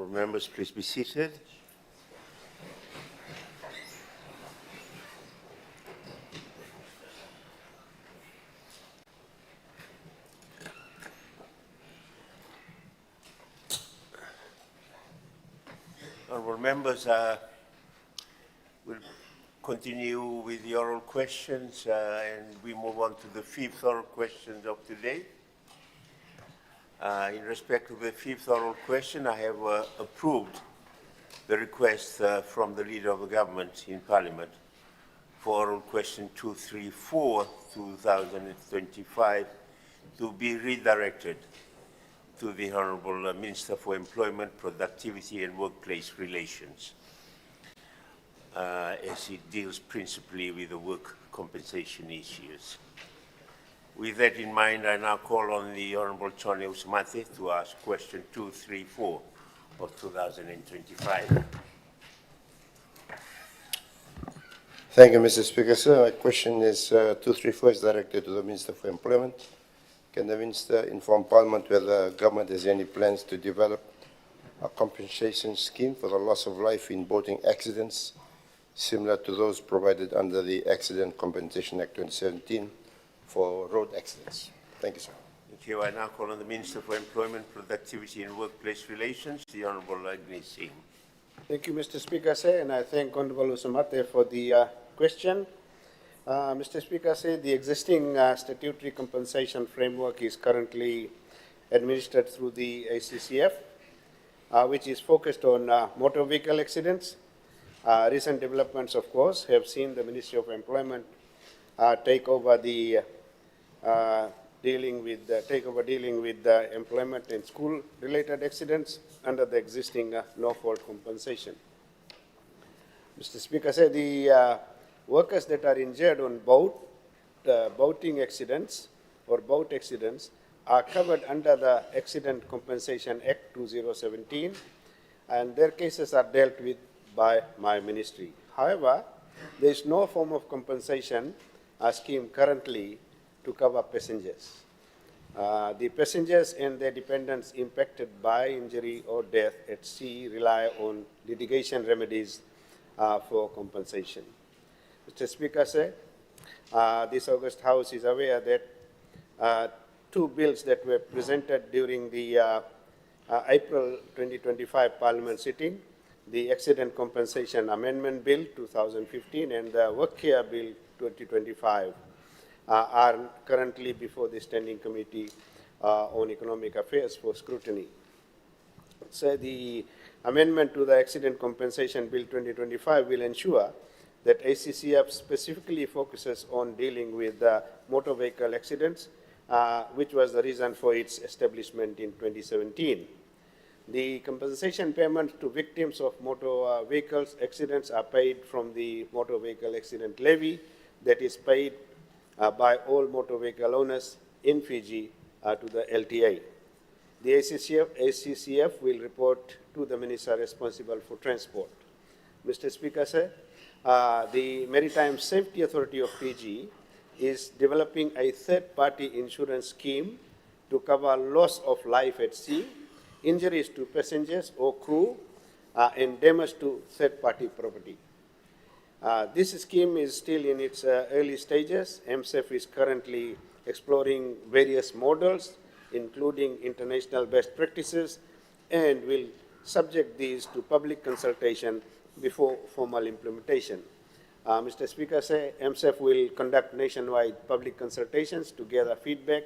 Members, please be seated. Honourable members, we'll continue with the oral questions and we move on to the fifth oral questions of today. In respect to the fifth oral question, I have approved the request from the Leader of the Government in Parliament for oral question 234, 2025, to be redirected to the Honourable Minister for Employment, Productivity and Workplace Relations, as it deals principally with the work compensation issues. With that in mind, I now call on the Honourable Tony Usmati to ask question 234 of 2025. Thank you, Mr. Speaker. Sir, my question is 234 is directed to the Minister for Employment. Can the Minister inform Parliament whether the government has any plans to develop a compensation scheme for the loss of life in boating accidents, similar to those provided under the Accident Compensation Act 2017 for road accidents? Thank you, sir. Thank you. I now call on the Minister for Employment, Productivity and Workplace Relations, the Honourable Agni Singh. Thank you, Mr. Speaker, sir, and I thank Honourable Usmati for the question. Mr. Speaker, the existing statutory compensation framework is currently administered through the ACCF, which is focused on motor vehicle accidents. Recent developments, of course, have seen the Ministry of Employment take over dealing with employment and school-related accidents under the existing no-fault compensation. Mr. Speaker, the workers that are injured on boating accidents or boat accidents are covered under the Accident Compensation Act 2017, and their cases are dealt with by my ministry. However, there is no form of compensation scheme currently to cover passengers. The passengers and their dependents impacted by injury or death at sea rely on litigation remedies for compensation. Mr. Speaker, sir, this August House is aware that two bills that were presented during the April 2025 Parliament sitting, the Accident Compensation Amendment Bill 2015 and the Work Care Bill 2025, are currently before the Standing Committee on Economic Affairs for scrutiny. So the amendment to the Accident Compensation Bill 2025 will ensure that ACCF specifically focuses on dealing with motor vehicle accidents, which was the reason for its establishment in 2017. The compensation payments to victims of motor vehicles accidents are paid from the Motor Vehicle Accident Levy that is paid by all motor vehicle owners in Fiji to the LTA. The ACCF will report to the Minister responsible for transport. Mr. Speaker, sir, the Maritime Safety Authority of Fiji is developing a third-party insurance scheme to cover loss of life at sea, injuries to passengers or crew, and damage to third-party property. This scheme is still in its early stages. MSF is currently exploring various models, including international best practices, and will subject these to public consultation before formal implementation. Mr. Speaker, MSF will conduct nationwide public consultations to gather feedback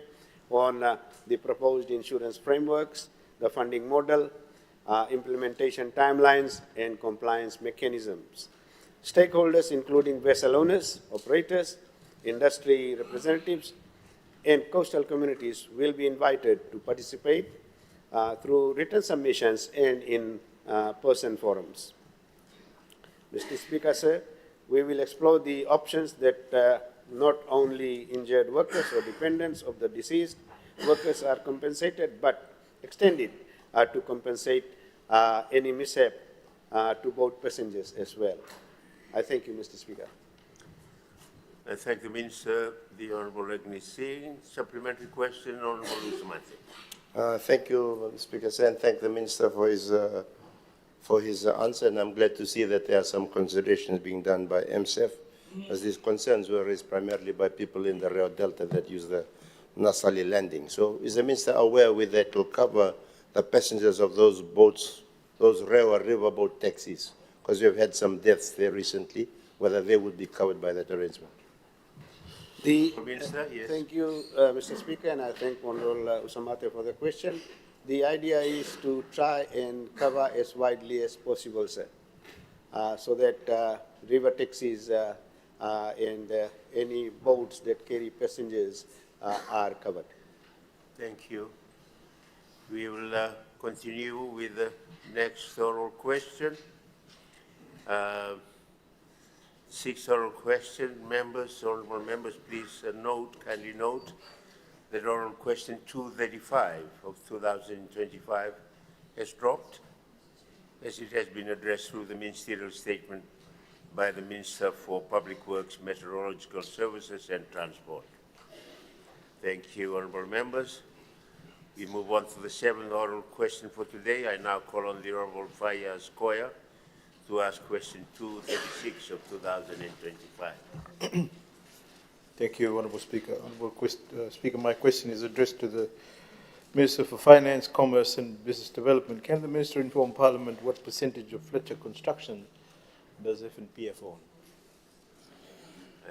on the proposed insurance frameworks, the funding model, implementation timelines, and compliance mechanisms. Stakeholders, including vessel owners, operators, industry representatives, and coastal communities will be invited to participate through written submissions and in person forums. Mr. Speaker, sir, we will explore the options that not only injured workers or dependents of the deceased workers are compensated, but extended to compensate any mishap to boat passengers as well. I thank you, Mr. Speaker. I thank the Minister, the Honourable Agni Singh. Supplementary question, Honourable Usmati. Thank you, Mr. Speaker, and thank the Minister for his for his answer, and I'm glad to see that there are some considerations being done by MSF, as these concerns were raised primarily by people in the Rio Delta that use the Nasali landing. So is the minister aware with that to cover the passengers of those boats, those Rio riverboat taxis? Because we've had some deaths there recently, whether they would be covered by that arrangement. Minister, yes. Thank you, Mr. Speaker, and I thank Honorable Usamate for the question. The idea is to try and cover as widely as possible, sir, so that river taxis and any boats that carry passengers are covered. Thank you. We will continue with the next oral question. Sixth oral question, members, honorable members, please kindly note that oral question 235 of 2025 has dropped, as it has been addressed through the ministerial statement by the Minister for Public Works, Meteorological Services and Transport. Thank you, honorable members. We move on to the seventh oral question for today. I now call on the Honorable Fayaz Koya to ask question 236 of 2025. Thank you, Honourable Speaker. Speaker, my question is addressed to the Minister for Finance, Commerce and Business Development. Can the Minister inform Parliament what percentage of Fletcher Construction does FNPF own?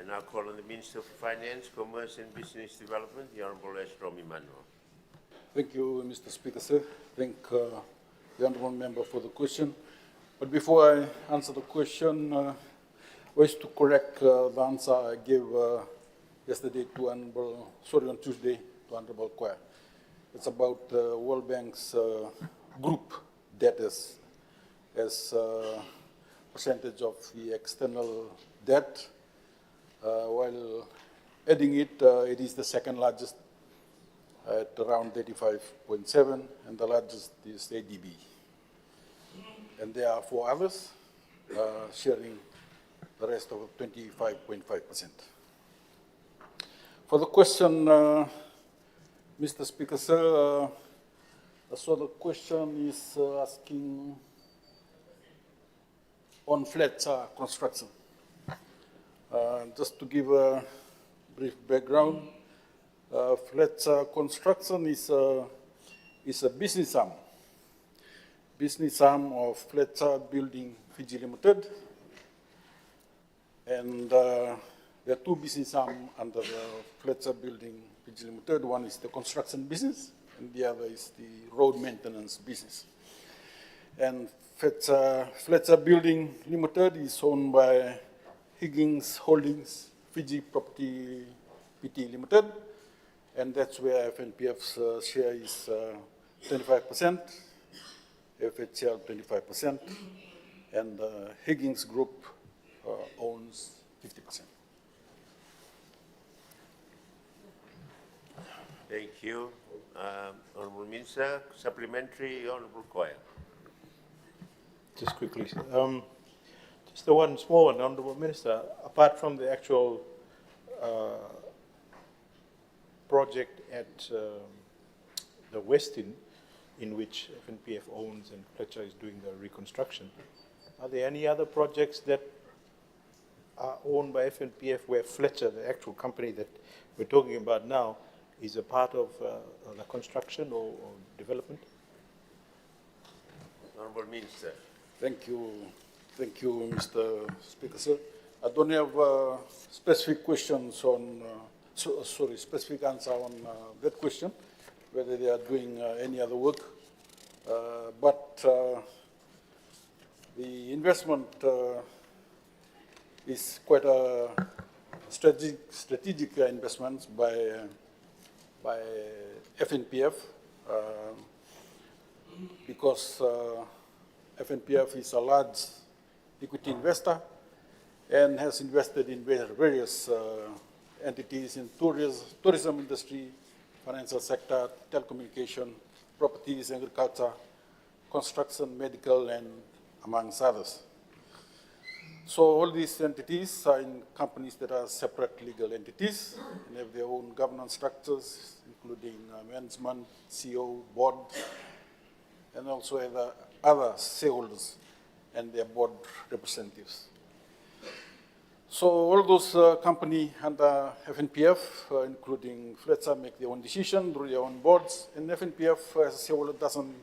I now call on the Minister for Finance, Commerce and Business Development, the Honourable Esrom Emmanuel. Thank you, Mr. Speaker, sir. Thank the honourable member for the question. But before I answer the question, I wish to correct the answer I gave yesterday to on Tuesday to Honourable Koya. It's about the World Bank's group debt as percentage of the external debt. While adding it, it is the second largest at around 35.7, and the largest is ADB. And there are four others sharing the rest of 25.5%. For the question, Mr. Speaker, sir, so the question is asking on Fletcher Construction. Just to give a brief background, Fletcher Construction is a business arm of Fletcher Building Fiji Limited, and there are two business arms under the Fletcher Building Fiji Limited. One is the construction business, and the other is the road maintenance business. And Fletcher Building Limited is owned by Higgins Holdings Fiji Property Pty Limited, and that's where FNPF's share is 25%, FHL 25%, and Higgins Group owns 50%. Thank you. Honourable Minister, supplementary, Honourable Koya. Just quickly, just the one small one, Honourable Minister, apart from the actual project at the Westin, in which FNPF owns and Fletcher is doing the reconstruction, are there any other projects that are owned by FNPF where Fletcher, the actual company that we're talking about now, is a part of the construction or development? Honourable Minister. Thank you, Mr. Speaker, sir. I don't have specific questions on, specific answer on that question, whether they are doing any other work. But the investment is quite a strategic investment by FNPF because FNPF is a large equity investor and has invested in various entities in tourism industry, financial sector, telecommunication, properties, agriculture, construction, medical, and amongst others. So all these entities are in companies that are separate legal entities and have their own governance structures, including management, CEO, board, and also other shareholders. and their board representatives. So all those companies under FNPF, including Fletcher, make their own decision through their own boards, and FNPF as a shareholder doesn't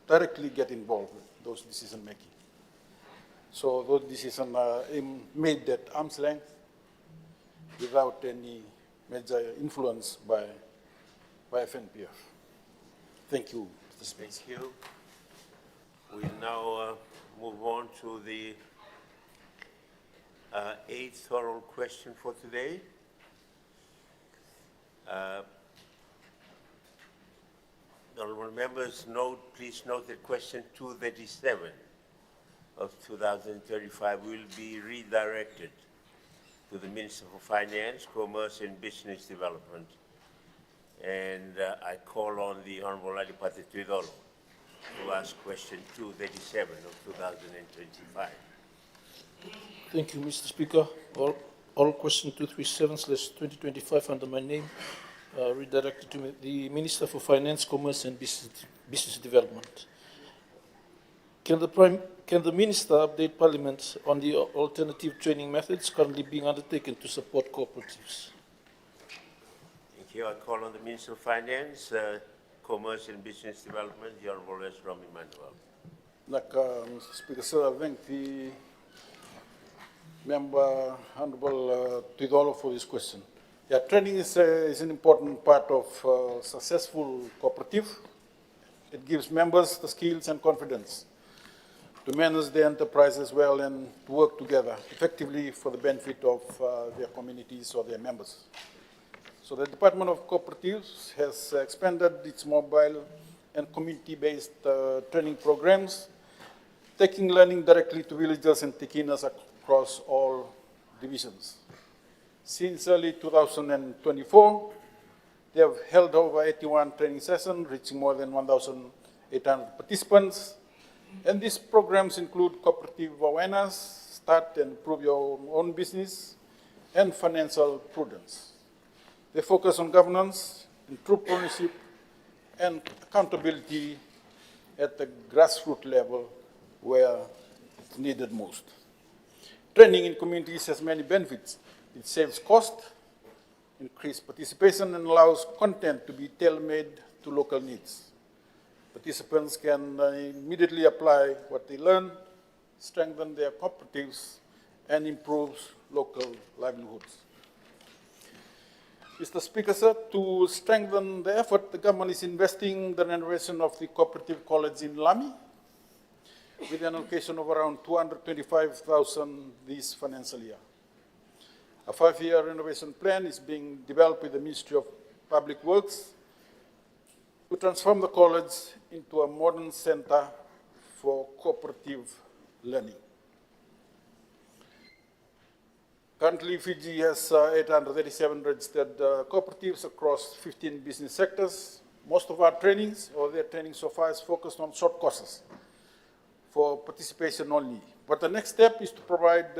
directly get involved with those decision making. So those decisions are made at arm's length without any major influence by FNPF. Thank you, Mr. Speaker. Thank you. We now move on to the eighth oral question for today. Honourable members, please note that question 237 of 2035 will be redirected to the Minister for Finance, Commerce and Business Development. And I call on the Honourable Adipati Tridolo to ask question 237 of 2025. Thank you, Mr. Speaker. All question 237/2025 under my name redirected to the Minister for Finance, Commerce and Business Development. Can the Minister update Parliament on the alternative training methods currently being undertaken to support cooperatives? Thank you. I call on the Minister of Finance, Commerce and Business Development, the Honourable S. Ram Emanuel. Mr. Speaker, sir, I thank the member, Honourable Tridolo, for this question. Yeah, training is an important part of successful cooperative. It gives members the skills and confidence to manage their enterprise as well and to work together effectively for the benefit of their communities or their members. So the Department of Cooperatives has expanded its mobile and community-based training programs, taking learning directly to villagers and tikinas across all divisions. Since early 2024, they have held over 81 training sessions, reaching more than 1,800 participants. And these programs include cooperative awareness, start and improve your own business, and financial prudence. They focus on governance, entrepreneurship, and accountability at the grassroots level where it's needed most. Training in communities has many benefits. It saves cost, increases participation, and allows content to be tailor-made to local needs. Participants can immediately apply what they learn, strengthen their cooperatives, and improve local livelihoods. Mr. Speaker, sir, to strengthen the effort, the government is investing in the renovation of the Cooperative College in Lami with an allocation of around 225,000 this financial year. A 5-year renovation plan is being developed with the Ministry of Public Works to transform the college into a modern center for cooperative learning. Currently, Fiji has 837 registered cooperatives across 15 business sectors. Most of our trainings, or their training so far, is focused on short courses for participation only. But the next step is to provide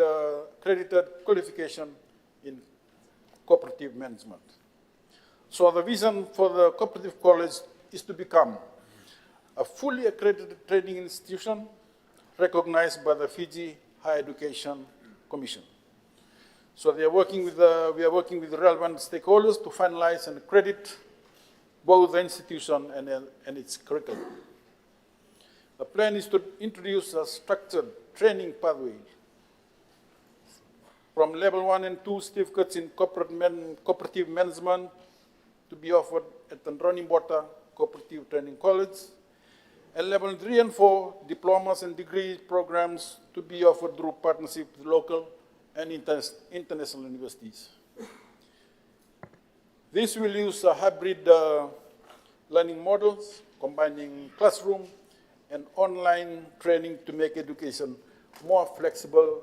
accredited qualification in cooperative management. So the vision for the Cooperative College is to become a fully accredited training institution recognized by the Fiji Higher Education Commission. So we are working with the relevant stakeholders to finalize and accredit both the institution and its curriculum. The plan is to introduce a structured training pathway from level 1 and 2 certificates in cooperative management to be offered at the Ronimbotta Cooperative Training College, and level 3 and 4 diplomas and degree programs to be offered through partnership with local and international universities. This will use a hybrid learning models, combining classroom and online training to make education more flexible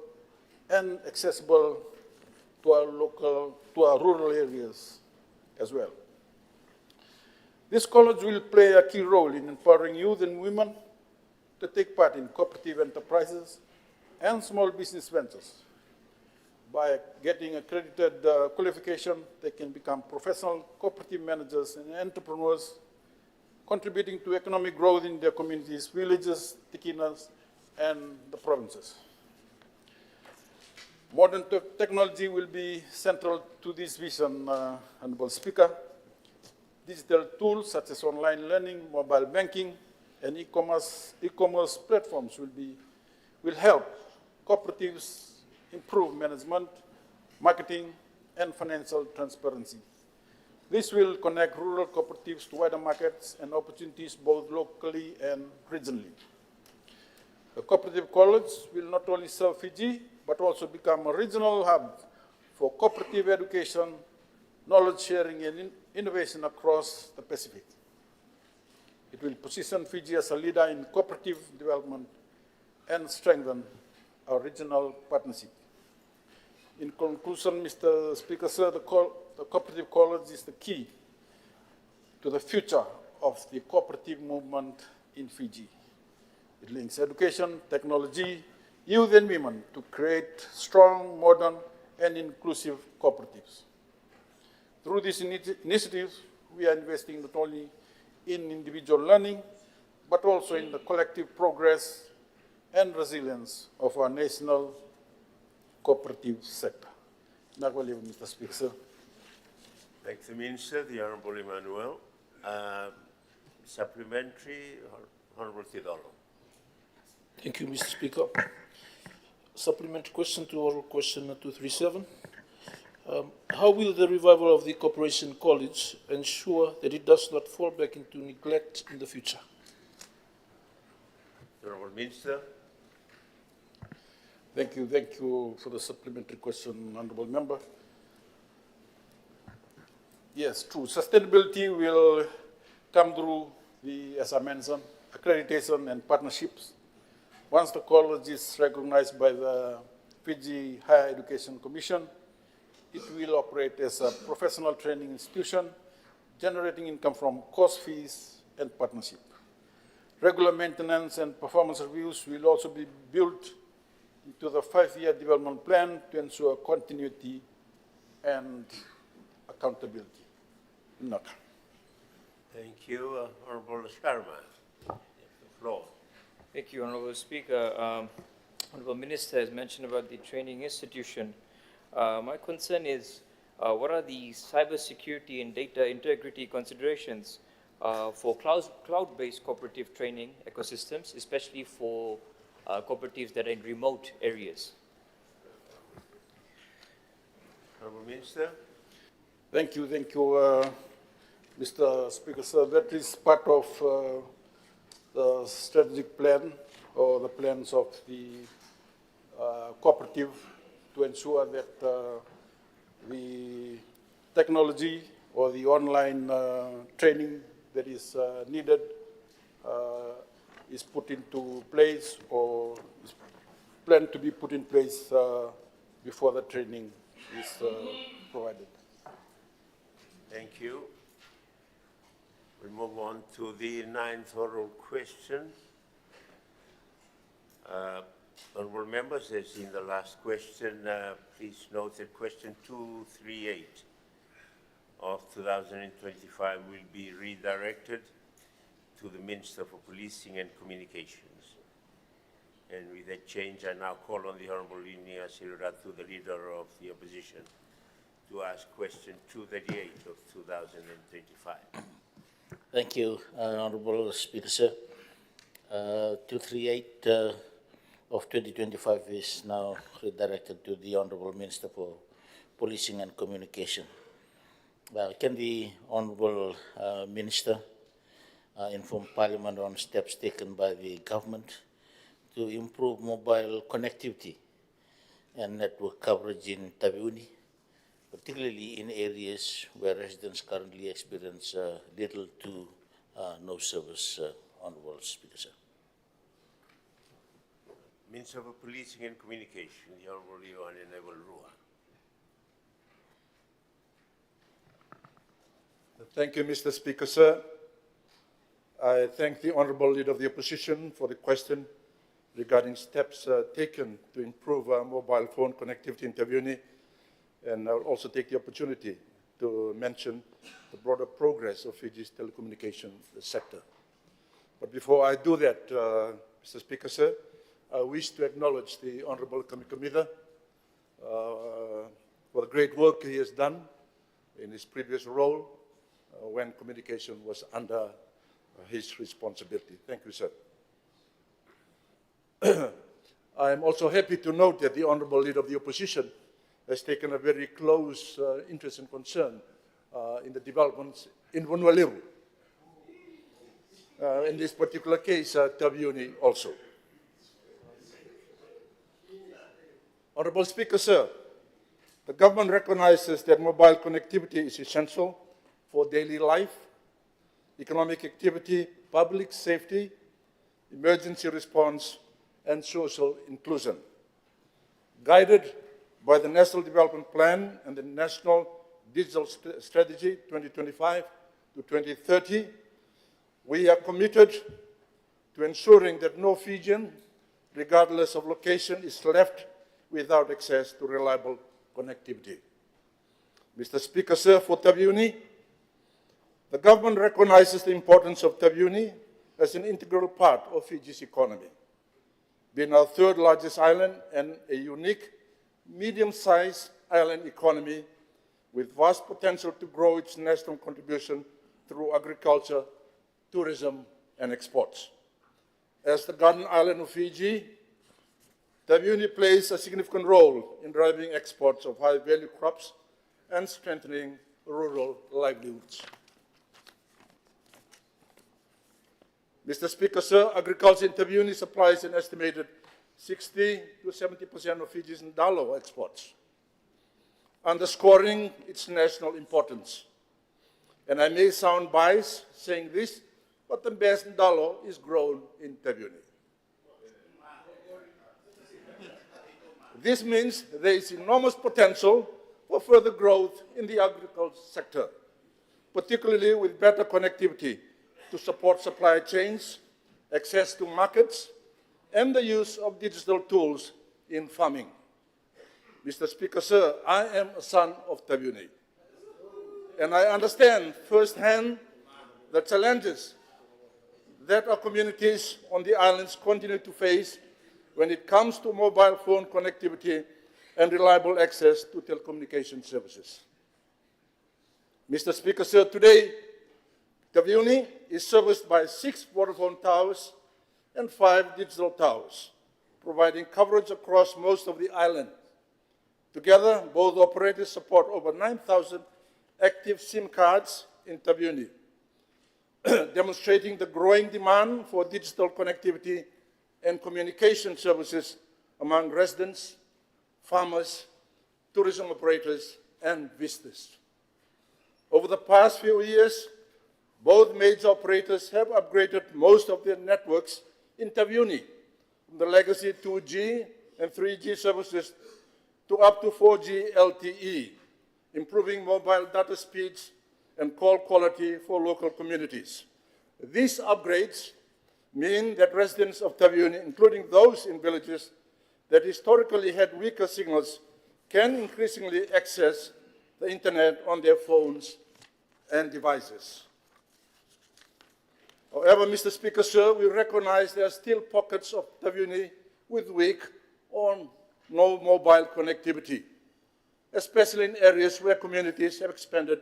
and accessible to our rural areas as well. This college will play a key role in empowering youth and women to take part in cooperative enterprises and small business ventures. By getting accredited qualification, they can become professional cooperative managers and entrepreneurs, contributing to economic growth in their communities, villages, tikinas, and the provinces. Modern technology will be central to this vision, Honorable Speaker. Digital tools such as online learning, mobile banking, and e-commerce platforms will help cooperatives improve management, marketing, and financial transparency. This will connect rural cooperatives to wider markets and opportunities both locally and regionally. The Cooperative College will not only serve Fiji, but also become a regional hub for cooperative education, knowledge sharing, and innovation across the Pacific. It will position Fiji as a leader in cooperative development and strengthen our regional partnership. In conclusion, Mr. Speaker, sir, the Cooperative College is the key to the future of the cooperative movement in Fiji. It links education, technology, youth and women to create strong, modern, and inclusive cooperatives. Through these initiatives, we are investing not only in individual learning, but also in the collective progress and resilience of our national cooperative sector. Nagwali, Mr. Speaker, sir. Thanks, the Minister, the Honourable Emmanuel. Supplementary, Honourable Tidolo. Thank you, Mr. Speaker. Supplementary question to oral question 237. How will the revival of the Cooperation College ensure that it does not fall back into neglect in the future? Honourable Minister. Thank you for the supplementary question, Honourable Member. Yes, true. Sustainability will come through as I mentioned, accreditation and partnerships. Once the college is recognized by the Fiji Higher Education Commission, it will operate as a professional training institution, generating income from course fees and partnership. Regular maintenance and performance reviews will also be built into the 5-year development plan to ensure continuity and accountability. Naka. Thank you, Honourable Sharma. The floor. Thank you, Honourable Speaker. Honourable Minister has mentioned about the training institution. My concern is, what are the cybersecurity and data integrity considerations for cloud-based cooperative training ecosystems, especially for cooperatives that are in remote areas? Honourable Minister. Thank you, Mr. Speaker, sir. That is part of the strategic plan or the plans of the cooperative to ensure that the technology or the online training that is needed is put into place or is planned to be put in place before the training is provided. Thank you. We move on to the 9th oral question. Honourable members, as in the last question, please note that question 238 of 2025 will be redirected to the Minister for Policing and Communications. And with that change, I now call on the Honourable Linia Siruratu, the Leader of the Opposition, to ask question 238 of 2025. Thank you, Honourable Speaker, sir. 238 of 2025 is now redirected to the Honourable Minister for Policing and Communication. Can the Honourable Minister inform Parliament on steps taken by the government to improve mobile connectivity and network coverage in Taveuni, particularly in areas where residents currently experience little to no service, Honourable Speaker, sir? Minister for Policing and Communication, the Honourable Ioane Neville-Rua. Thank you, Mr. Speaker, sir. I thank the Honourable Leader of the Opposition for the question regarding steps taken to improve mobile phone connectivity in Taveuni. And I will also take the opportunity to mention the broader progress of Fiji's telecommunications sector. But before I do that, Mr. Speaker, sir, I wish to acknowledge the Honorable Kamikamica for the great work he has done in his previous role when communication was under his responsibility. Thank you, sir. I am also happy to note that the Honorable Leader of the Opposition has taken a very close interest and concern in the developments in Vunualiru. In this particular case, Taveuni also. Honorable Speaker, sir, the government recognizes that mobile connectivity is essential for daily life, economic activity, public safety, emergency response, and social inclusion. Guided by the National Development Plan and the National Digital Strategy 2025 to 2030, we are committed to ensuring that no Fijian, regardless of location, is left without access to reliable connectivity. Mr. Speaker, sir, for Taveuni, the government recognizes the importance of Taveuni as an integral part of Fiji's economy. Being our third largest island and a unique, medium-sized island economy with vast potential to grow its national contribution through agriculture, tourism, and exports. As the garden island of Fiji, Taveuni plays a significant role in driving exports of high-value crops and strengthening rural livelihoods. Mr. Speaker, sir, agriculture in Taveuni supplies an estimated 60 to 70% of Fiji's ndalo exports, underscoring its national importance. And I may sound biased saying this, but the best ndalo is grown in Taveuni. This means there is enormous potential for further growth in the agriculture sector, particularly with better connectivity to support supply chains, access to markets, and the use of digital tools in farming. Mr. Speaker, sir, I am a son of Taveuni, and I understand firsthand the challenges that our communities on the islands continue to face when it comes to mobile phone connectivity and reliable access to telecommunication services. Mr. Speaker, sir, today, Taveuni is serviced by 6 Vodafone towers and 5 digital towers, providing coverage across most of the island. Together, both operators support over 9,000 active SIM cards in Taveuni, demonstrating the growing demand for digital connectivity and communication services among residents, farmers, tourism operators, and visitors. Over the past few years, both major operators have upgraded most of their networks in Taveuni, from the legacy 2G and 3G services to up to 4G LTE, improving mobile data speeds and call quality for local communities. These upgrades mean that residents of Taveuni, including those in villages that historically had weaker signals, can increasingly access the internet on their phones and devices. However, Mr. Speaker, sir, we recognize there are still pockets of Taveuni with weak or no mobile connectivity, especially in areas where communities have expanded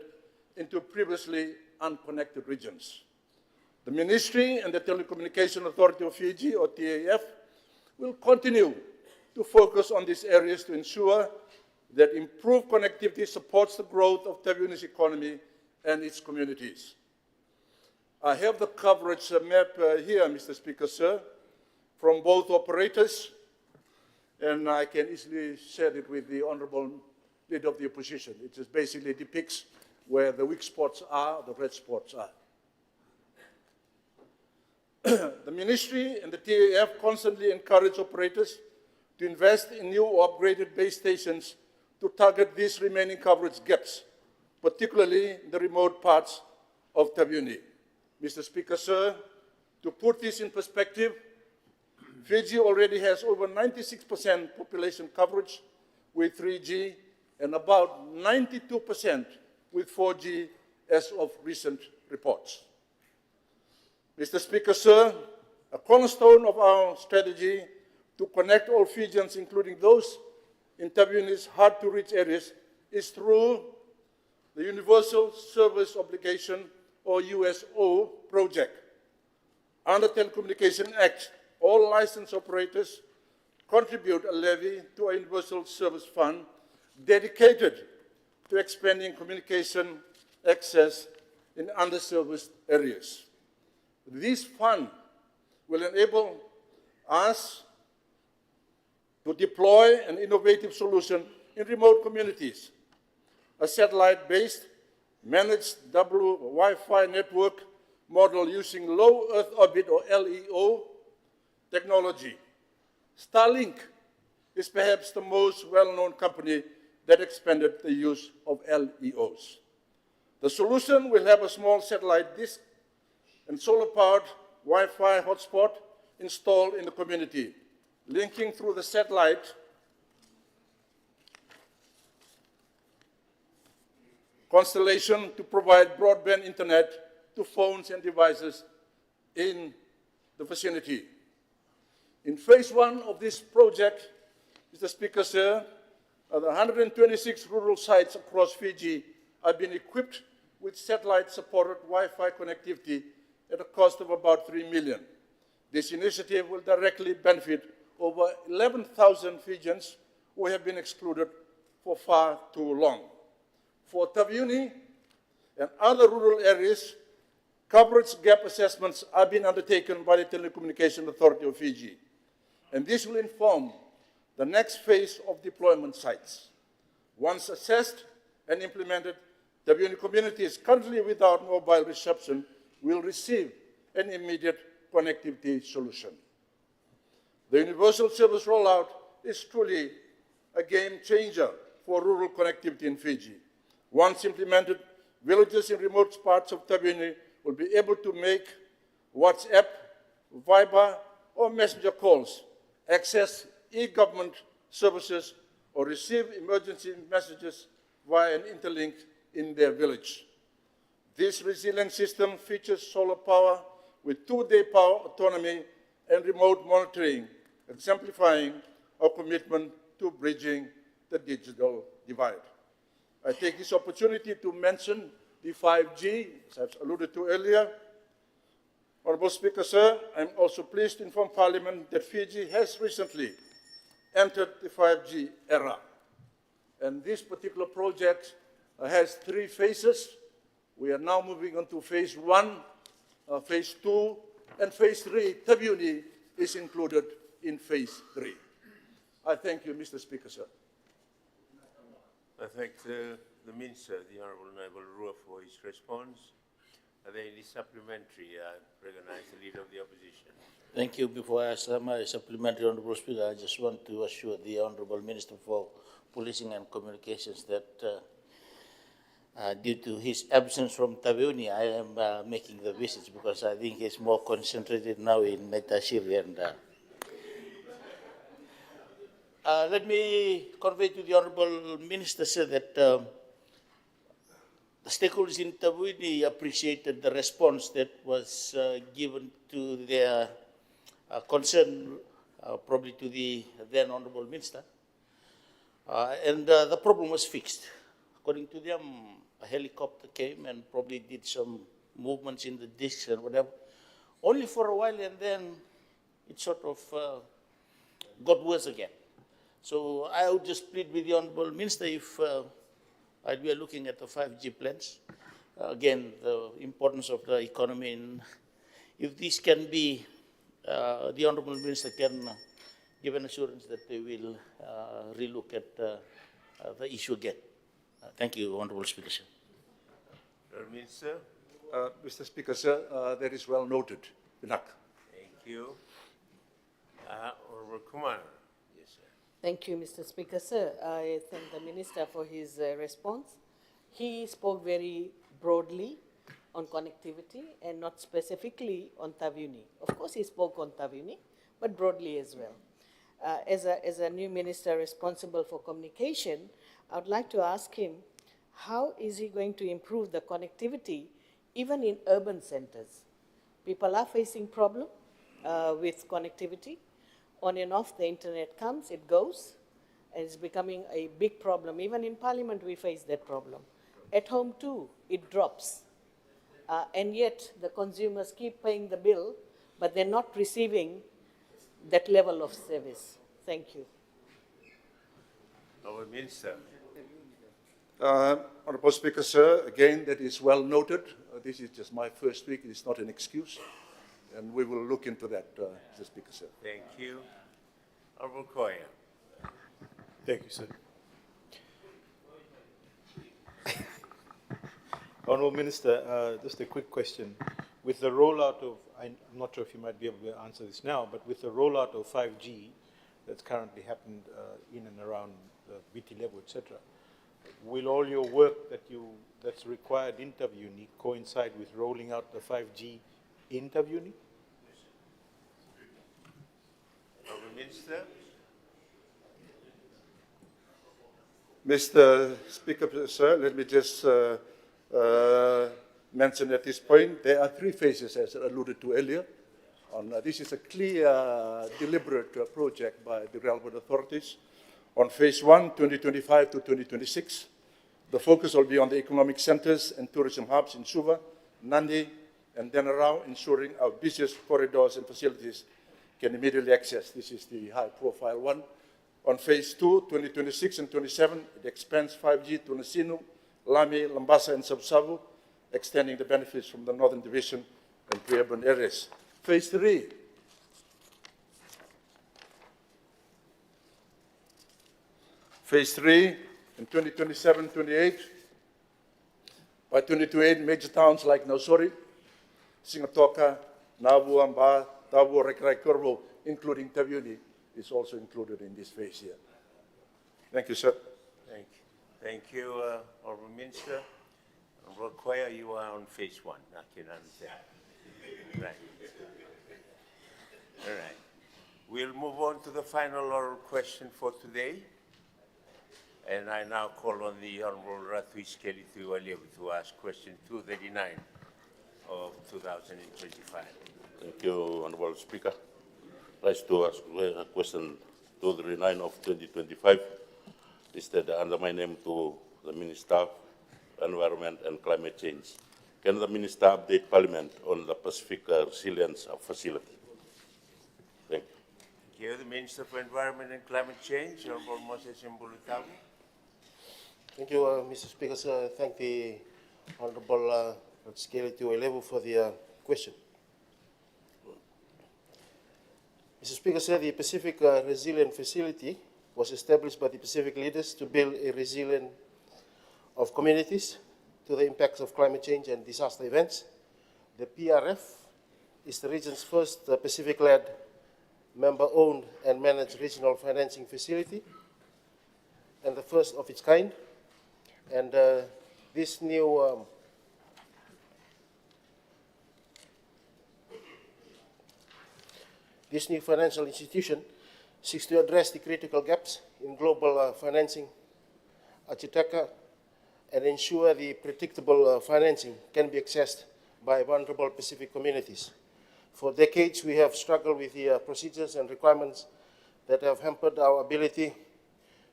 into previously unconnected regions. The Ministry and the Telecommunication Authority of Fiji, or TAF, will continue to focus on these areas to ensure that improved connectivity supports the growth of Taveuni's economy and its communities. I have the coverage map here, Mr. Speaker, sir, from both operators, and I can easily share it with the Honourable Leader of the Opposition. It just basically depicts where the weak spots are, the red spots are. The Ministry and the TAF constantly encourage operators to invest in new or upgraded base stations to target these remaining coverage gaps, particularly in the remote parts of Taveuni. Mr. Speaker, sir, to put this in perspective, Fiji already has over 96% population coverage with 3G and about 92% with 4G as of recent reports. Mr. Speaker, sir, a cornerstone of our strategy to connect all Fijians, including those in Taveuni's hard-to-reach areas, is through the Universal Service Obligation, or USO, project. Under the Telecommunication Act, all licensed operators contribute a levy to a Universal Service Fund dedicated to expanding communication access in underserviced areas. This fund will enable us to deploy an innovative solution in remote communities, a satellite-based managed double Wi-Fi network model using low Earth orbit, or LEO, technology. Starlink is perhaps the most well-known company that expanded the use of LEOs. The solution will have a small satellite dish and solar-powered Wi-Fi hotspot installed in the community, linking through the satellite constellation to provide broadband internet to phones and devices in the vicinity. In phase one of this project, Mr. Speaker, sir, the 126 rural sites across Fiji have been equipped with satellite-supported Wi-Fi connectivity at a cost of about $3 million. This initiative will directly benefit over 11,000 Fijians who have been excluded for far too long. For Taveuni and other rural areas, coverage gap assessments are being undertaken by the Telecommunication Authority of Fiji, and this will inform the next phase of deployment sites. Once assessed and implemented, Taveuni communities currently without mobile reception will receive an immediate connectivity solution. The universal service rollout is truly a game changer for rural connectivity in Fiji. Once implemented, villages in remote parts of Taveuni will be able to make WhatsApp, Viber, or messenger calls, access e-government services, or receive emergency messages via an interlink in their village. This resilient system features solar power with 2-day power autonomy and remote monitoring, exemplifying our commitment to bridging the digital divide. I take this opportunity to mention the 5G, as I've alluded to earlier. Honorable Speaker, sir, I'm also pleased to inform Parliament that Fiji has recently entered the 5G era. And this particular project has 3 phases. We are now moving on to phase 1, phase 2, and phase 3. Taveuni is included in phase 3. I thank you, Mr. Speaker, sir. I thank the Minister, the Honourable Naval Rua, for his response. Are there any supplementary? I recognize the Leader of the Opposition. Thank you. Before I ask my supplementary, Honourable Speaker, I just want to assure the Honourable Minister for Policing and Communications that due to his absence from Taveuni, I am making the visits because I think he's more concentrated now in Naitashiri. And let me convey to the Honourable Minister, sir, that the stakeholders in Taveuni appreciated the response that was given to their concern, probably to the then Honourable Minister. And the problem was fixed. According to them, a helicopter came and probably did some movements in the discs and whatever, only for a while, and then it sort of got worse again. So I would just plead with the Honourable Minister if we are looking at the 5G plans, again, the importance of the economy, and if this can be, the Honourable Minister can give an assurance that they will relook at the issue again. Thank you, Honourable Speaker, sir. Minister. Mr. Speaker, sir, that is well noted. Pinak. Thank you. Honourable Kumar. Yes, sir. Thank you, Mr. Speaker, sir. I thank the Minister for his response. He spoke very broadly on connectivity and not specifically on Taveuni. Of course, he spoke on Taveuni, but broadly as well. As a new minister responsible for communication, I would like to ask him, how is he going to improve the connectivity even in urban centers? People are facing problem with connectivity. on and off, the internet comes, it goes, and it's becoming a big problem. Even in Parliament, we face that problem. At home, too, it drops. And yet, the consumers keep paying the bill, but they're not receiving that level of service. Thank you. Our Minister. Honorable Speaker, sir, again, that is well noted. This is just my first week. It is not an excuse. And we will look into that, Mr. Speaker, sir. Thank you. Honorable Koya. Thank you, sir. Honourable Minister, just a quick question. With the rollout of, I'm not sure if you might be able to answer this now, but with the rollout of 5G that's currently happened in and around the BT level, etc., will all your work that's required in Taveuni coincide with rolling out the 5G in Taveuni? Honorable Minister. Mr. Speaker, sir, let me just mention at this point, there are three phases, as alluded to earlier. This is a clear, deliberate project by the relevant authorities. On phase 1, 2025 to 2026, the focus will be on the economic centers and tourism hubs in Suva, Nandi, and then around, ensuring our busiest corridors and facilities can immediately access. This is the high-profile one. On phase 2, 2026 and 27, it expands 5G to Nasinu, Lami, Lambasa, and Sabsabu, extending the benefits from the Northern Division and pre-urban areas. Phase 3. Phase 3 in 2027-28. By 2028, major towns like Nausori, Singatoka, Nabu, Amba, Tabu, Rekrai, Kurbo, including Taveuni, is also included in this phase here. Thank you, sir. Thank you. Thank you, Honorable Minister. Honorable Koya, you are on phase 1. I can understand. Right. All right. We'll move on to the final oral question for today. And I now call on the Honorable Rathui Skeleti to ask question 239 of 2025. Thank you, Honorable Speaker. Rise to ask question 239 of 2025. Listed under my name to the Minister of Environment and Climate Change. Can the Minister update Parliament on the Pacific Resilience Facility? Thank you. Thank you. The Minister for Environment and Climate Change, Honorable Moses Mbulutabu. Thank you, Mr. Speaker. Sir, I thank the Honorable Skeleti for the question. Mr. Speaker, sir, the Pacific Resilient Facility was established by the Pacific leaders to build a resilient of communities to the impacts of climate change and disaster events. The PRF is the region's first Pacific-led, member-owned and managed regional financing facility, and the first of its kind. And this new financial institution seeks to address the critical gaps in global financing architecture and ensure the predictable financing can be accessed by vulnerable Pacific communities. For decades, we have struggled with the procedures and requirements that have hampered our ability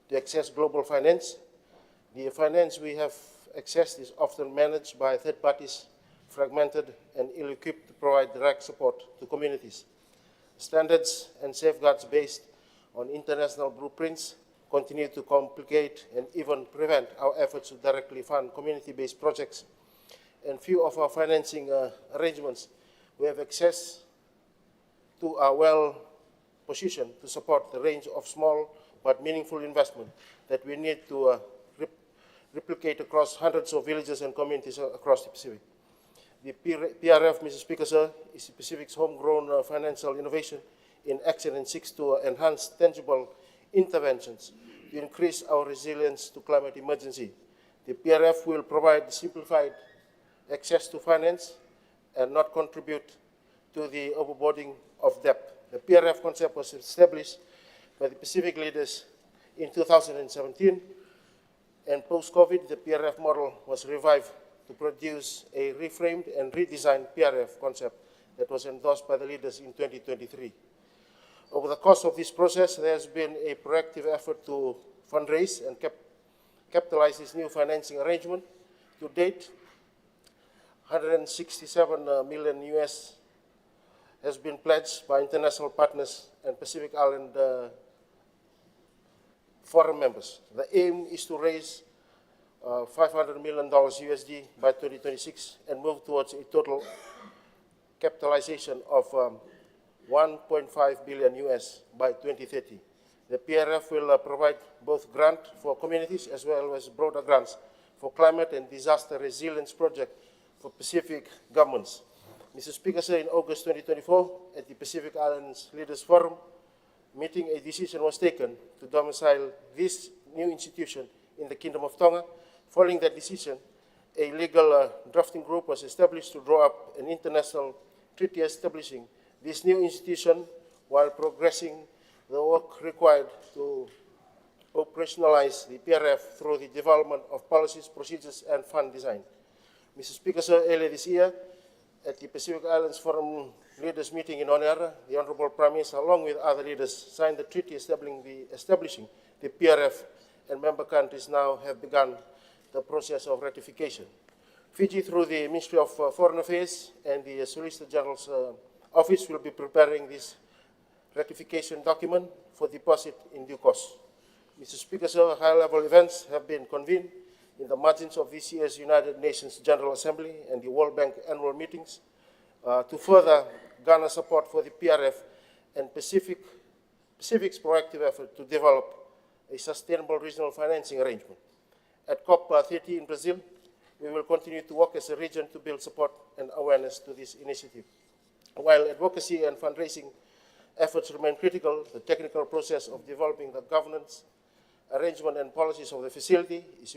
to access global finance. The finance we have accessed is often managed by third parties, fragmented and ill-equipped to provide direct support to communities. Standards and safeguards based on international blueprints continue to complicate and even prevent our efforts to directly fund community-based projects. And few of our financing arrangements we have access to are well positioned to support the range of small but meaningful investment that we need to replicate across hundreds of villages and communities across the Pacific. The PRF, Mr. Speaker, sir, is the Pacific's homegrown financial innovation in action and seeks to enhance tangible interventions to increase our resilience to climate emergency. The PRF will provide simplified access to finance and not contribute to the overboarding of debt. The PRF concept was established by the Pacific leaders in 2017, and post-COVID, the PRF model was revived to produce a reframed and redesigned PRF concept that was endorsed by the leaders in 2023. Over the course of this process, there has been a proactive effort to fundraise and capitalize this new financing arrangement. To date, 167 million US has been pledged by international partners and Pacific Island forum members. The aim is to raise $500 million USD by 2026 and move towards a total capitalization of 1.5 billion US by 2030. The PRF will provide both grant for communities as well as broader grants for climate and disaster resilience project for Pacific governments. Mr. Speaker, sir, in August 2024, at the Pacific Islands Leaders Forum meeting, a decision was taken to domicile this new institution in the Kingdom of Tonga. Following that decision, a legal drafting group was established to draw up an international treaty establishing this new institution while progressing the work required to operationalize the PRF through the development of policies, procedures, and fund design. Mr. Speaker, sir, earlier this year, at the Pacific Islands Forum Leaders Meeting in Honiara, the Honorable Prime Minister, along with other leaders, signed the treaty establishing the PRF, and member countries now have begun the process of ratification. Fiji, through the Ministry of Foreign Affairs and the Solicitor General's Office, will be preparing this ratification document for deposit in due course. Mr. Speaker, sir, high-level events have been convened in the margins of this year's United Nations General Assembly and the World Bank annual meetings to further garner support for the PRF and Pacific's proactive effort to develop a sustainable regional financing arrangement. At COP30 in Brazil, we will continue to work as a region to build support and awareness to this initiative. While advocacy and fundraising efforts remain critical, the technical process of developing the governance, arrangement, and policies of the facility is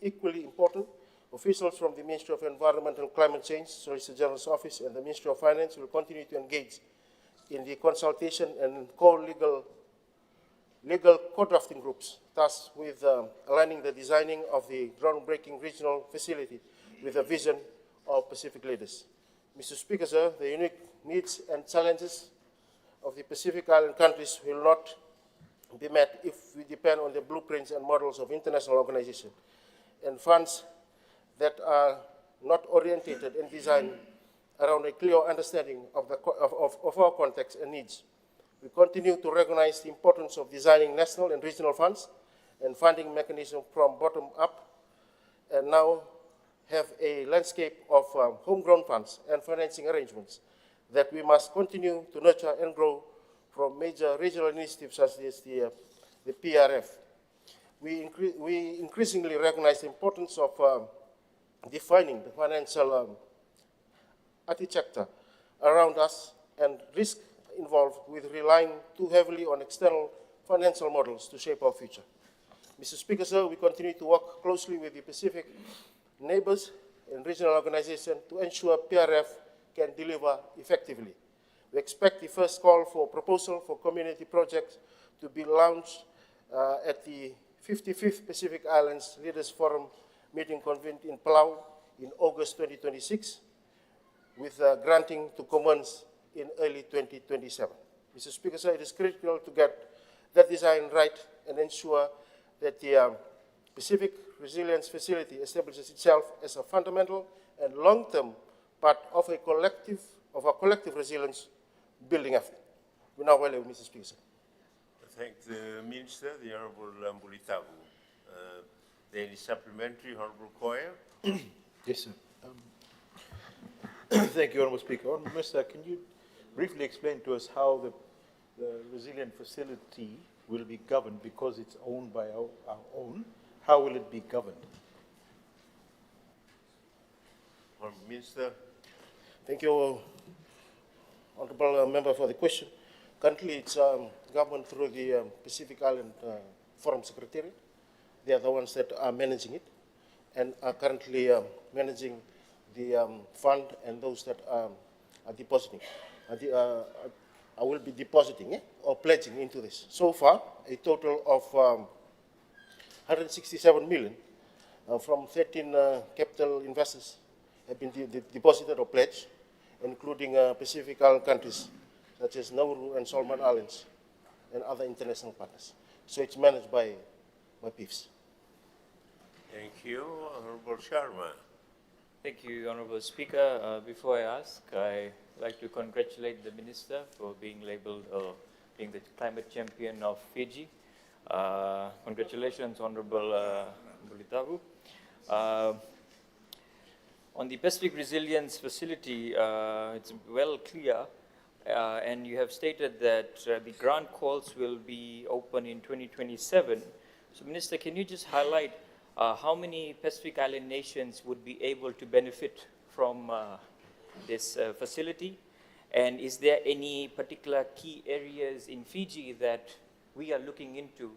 equally important. Officials from the Ministry of Environment and Climate Change, Solicitor General's Office, and the Ministry of Finance will continue to engage in the consultation and legal co-drafting groups, thus with aligning the designing of the groundbreaking regional facility with the vision of Pacific leaders. Mr. Speaker, sir, the unique needs and challenges of the Pacific Island countries will not be met if we depend on the blueprints and models of international organizations and funds that are not orientated and designed around a clear understanding of our context and needs. We continue to recognize the importance of designing national and regional funds and funding mechanisms from bottom up, and now have a landscape of homegrown funds and financing arrangements that we must continue to nurture and grow from major regional initiatives such as the PRF. We increasingly recognize the importance of defining the financial architecture around us and risk involved with relying too heavily on external financial models to shape our future. Mr. Speaker, sir, we continue to work closely with the Pacific neighbors and regional organizations to ensure PRF can deliver effectively. We expect the first call for proposal for community projects to be launched at the 55th Pacific Islands Leaders Forum meeting convened in Palau in August 2026, with granting to commence in early 2027. Mr. Speaker, sir, it is critical to get that design right and ensure that the Pacific Resilience Facility establishes itself as a fundamental and long-term part of a collective resilience building effort. We now value, Mr. Speaker, sir. Thank the Minister, the Honourable Mbulitavu. Any supplementary, Honourable Koya? Yes, sir. Thank you, Honourable Speaker. Honourable Minister, can you briefly explain to us how the resilient facility will be governed, because it's owned by our own? How will it be governed? Honourable Minister. Thank you, Honourable Member, for the question. Currently, it's governed through the Pacific Island Forum Secretariat. They are the ones that are managing it and are currently managing the fund and those that are depositing. I will be depositing or pledging into this. So far, a total of 167 million from 13 capital investors have been deposited or pledged, including Pacific Island countries such as Nauru and Solomon Islands, and other international partners. So it's managed by PIFs. Thank you. Honorable Sharma. Thank you, Honorable Speaker. Before I ask, I'd like to congratulate the Minister for being labeled being the climate champion of Fiji. Congratulations, Honorable Bulitavu. On the Pacific Resilience Facility, it's well clear, and you have stated that the grant calls will be open in 2027. So, Minister, can you just highlight how many Pacific Island nations would be able to benefit from this facility? And is there any particular key areas in Fiji that we are looking into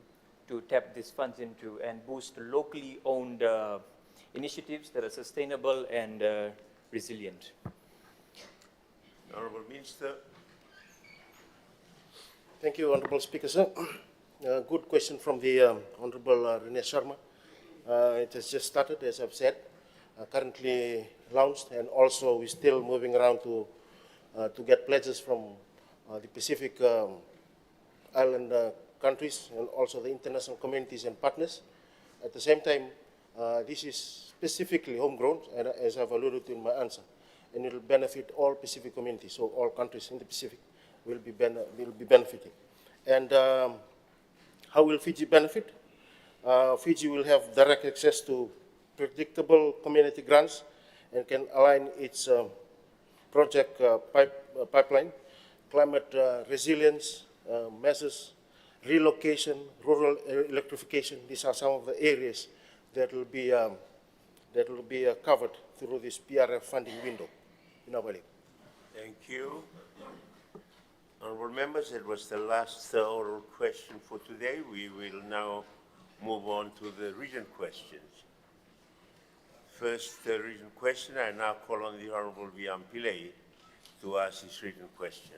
to tap these funds into and boost locally owned initiatives that are sustainable and resilient? Honorable Minister. Thank you, Honorable Speaker, sir. Good question from the Honorable Rene Sharma. It has just started, as I've said, currently launched, and also we're still moving around to get pledges from the Pacific Island countries and also the international communities and partners. At the same time, this is specifically homegrown, and as I've alluded to in my answer, and it will benefit all Pacific communities, so all countries in the Pacific will be benefiting. And how will Fiji benefit? Fiji will have direct access to predictable community grants and can align its project pipeline, climate resilience measures, relocation, rural electrification. These are some of the areas that will be covered through this PRF funding window in our belief. Thank you. Honorable members, that was the last oral question for today. We will now move on to the written questions. First written question, I now call on the Honorable Viam Pillay to ask his written question.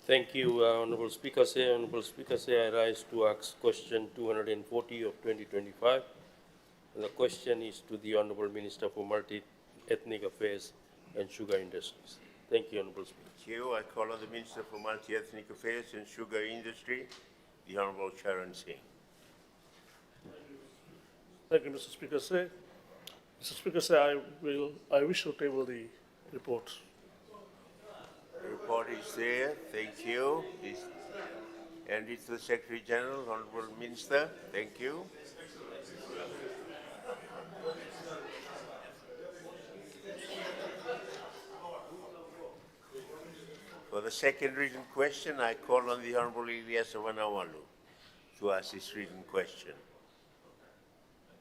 Thank you, Honorable Speaker. Honorable Speaker, I rise to ask question 240 of 2025. And the question is to the Honorable Minister for Multi-Ethnic Affairs and Sugar Industries. Thank you, Honorable Speaker. Thank you. I call on the Minister for Multi-Ethnic Affairs and Sugar Industry, the Honorable Charan Singh. Thank you, Mr. Speaker. Mr. Speaker, I wish to table the report. The report is there. Thank you. And it's the Secretary General, Honorable Minister. Thank you. For the second written question, I call on the Honorable Ilyas Wanawalu to ask his written question.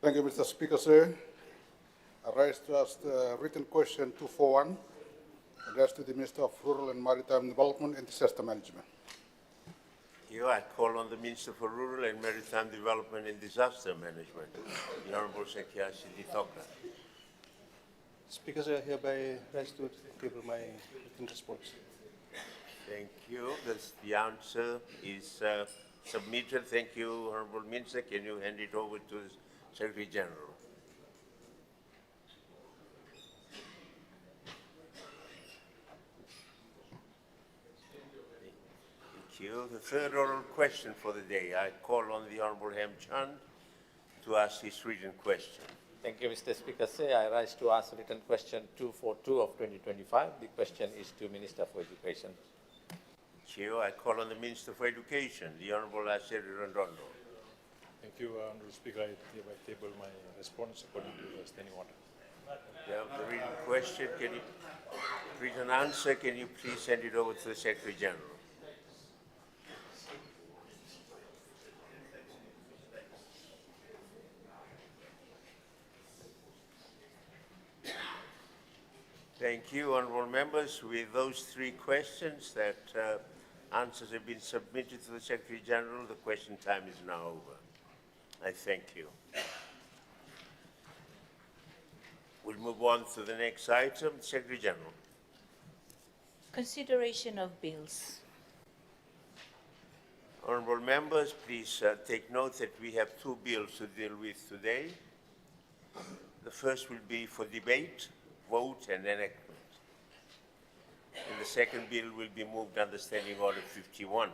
Thank you, Mr. Speaker, sir. I rise to ask the written question 241, addressed to the Minister of Rural and Maritime Development and Disaster Management. Here I call on the Minister for Rural and Maritime Development and Disaster Management, the Honorable Sekiasi Dithoka. Speaker, I hereby rise to table my written response. Thank you. The answer is submitted. Thank you, Honorable Minister. Can you hand it over to the Secretary General? Thank you. The third oral question for the day. I call on the Honorable Hem Chand to ask his written question. Thank you, Mr. Speaker. I rise to ask written question 242 of 2025. The question is to Minister for Education. Chair, I call on the Minister for Education, the Honorable Aseri Randondo. Thank you, Honorable Speaker. I hereby table my response according to the standing order. You have the written question. Can you written answer? Can you please send it over to the Secretary General? Thank you, honourable members. With those three questions that answers have been submitted to the Secretary General, the question time is now over. I thank you. We'll move on to the next item. Secretary General. Consideration of bills. Honourable members, please take note that we have two bills to deal with today. The first will be for debate, vote and enactment. And the second bill will be moved under Standing Order 51.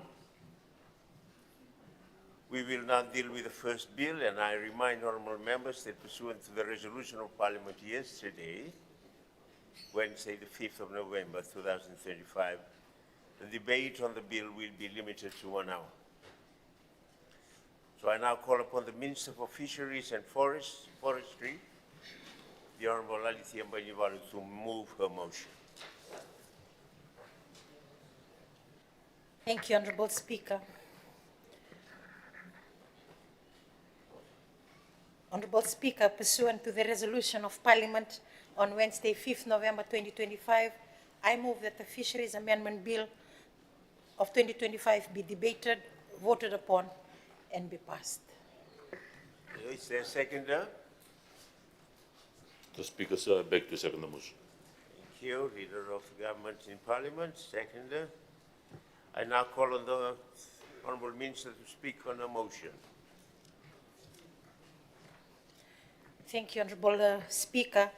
We will now deal with the first bill, and I remind honourable members that pursuant to the resolution of Parliament yesterday, Wednesday, the 5th of November 2025, the debate on the bill will be limited to 1 hour. So I now call upon the Minister for Fisheries and Forestry, the Honourable Alithia Mbanyuvalu, to move her motion. Thank you, Honourable Speaker. Honourable Speaker, pursuant to the resolution of Parliament on Wednesday, 5th November 2025, I move that the Fisheries Amendment Bill of 2025 be debated, voted upon, and be passed. Is there a seconder? The Speaker, sir, I beg to second the motion. Thank you, Leader of the Government in Parliament, seconder. I now call on the Honourable Minister to speak on the motion. Thank you, Honourable Speaker.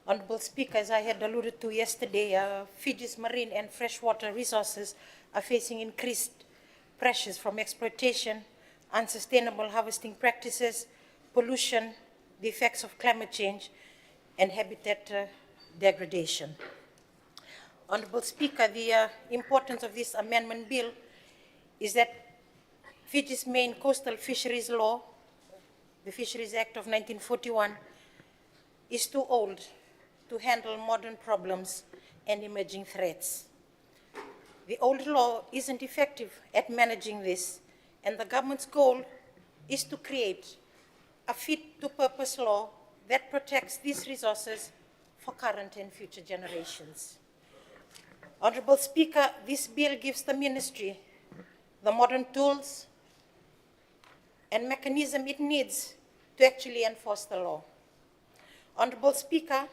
Honourable Speaker, as I had alluded to yesterday, Fiji's marine and freshwater resources are facing increased pressures from exploitation, unsustainable harvesting practices, pollution, the effects of climate change, and habitat degradation. Honourable Speaker, the importance of this amendment bill is that Fiji's main coastal fisheries law, the Fisheries Act of 1941, is too old to handle modern problems and emerging threats. The old law isn't effective at managing this, and the government's goal is to create a fit-to-purpose law that protects these resources for current and future generations. Honourable Speaker, this bill gives the Ministry the modern tools and mechanism it needs to actually enforce the law. Honourable Speaker,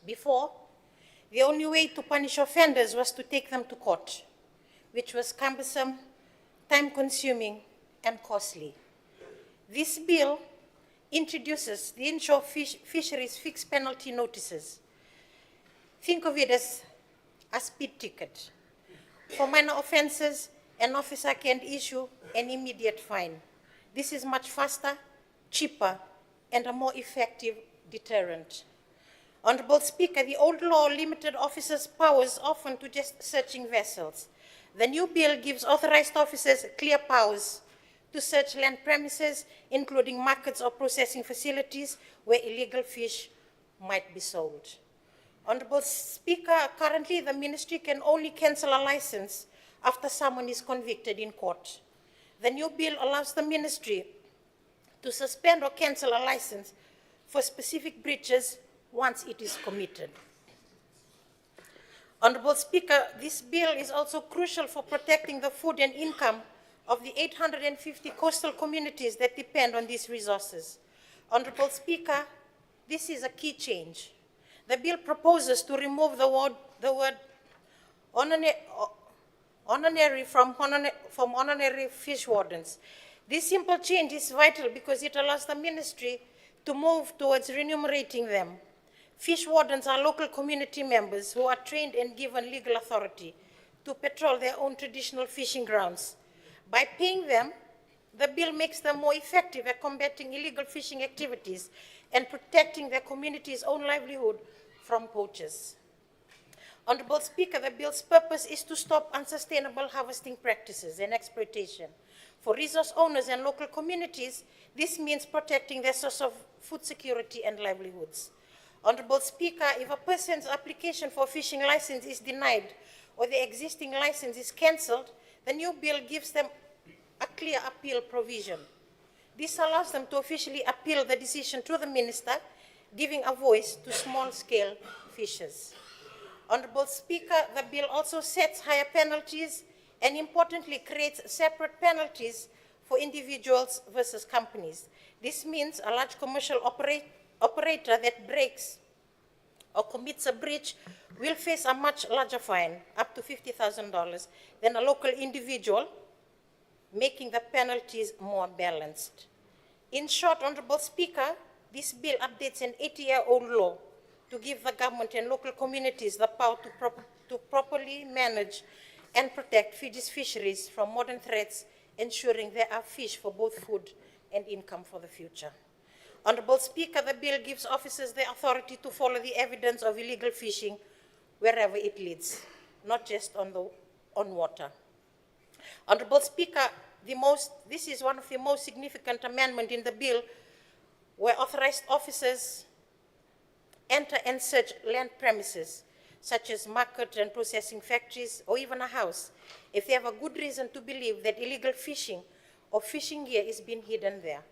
before, the only way to punish offenders was to take them to court, which was cumbersome, time-consuming, and costly. This bill introduces the inshore fisheries fixed penalty notices. Think of it as a speed ticket. For minor offences, an officer can issue an immediate fine. This is much faster, cheaper, and a more effective deterrent. Honourable Speaker, the old law limited officers' powers often to just searching vessels. The new bill gives authorised officers clear powers to search land premises, including markets or processing facilities where illegal fish might be sold. Honourable Speaker, currently the Ministry can only cancel a licence after someone is convicted in court. The new bill allows the Ministry to suspend or cancel a licence for specific breaches once it is committed. Honourable Speaker, this bill is also crucial for protecting the food and income of the 850 coastal communities that depend on these resources. Honourable Speaker, this is a key change. The bill proposes to remove the word honorary from honorary fish wardens. This simple change is vital because it allows the Ministry to move towards remunerating them. Fish wardens are local community members who are trained and given legal authority to patrol their own traditional fishing grounds. By paying them, the bill makes them more effective at combating illegal fishing activities and protecting their community's own livelihood from poachers. Honourable Speaker, the bill's purpose is to stop unsustainable harvesting practices and exploitation. For resource owners and local communities, this means protecting their source of food security and livelihoods. Honourable Speaker, if a person's application for a fishing license is denied or the existing license is cancelled, the new bill gives them a clear appeal provision. This allows them to officially appeal the decision to the Minister, giving a voice to small-scale fishers. Honourable Speaker, the bill also sets higher penalties and importantly creates separate penalties for individuals versus companies. This means a large commercial operator that breaks or commits a breach will face a much larger fine, up to $50,000, than a local individual, making the penalties more balanced. In short, Honourable Speaker, this bill updates an 80-year-old law to give the government and local communities the power to properly manage and protect Fiji's fisheries from modern threats, ensuring there are fish for both food and income for the future. Honorable Speaker, the bill gives officers the authority to follow the evidence of illegal fishing wherever it leads, not just on water. Honorable Speaker, this is one of the most significant amendments in the bill where authorized officers enter and search land premises, such as market and processing factories, or even a house, if they have a good reason to believe that illegal fishing or fishing gear is being hidden there.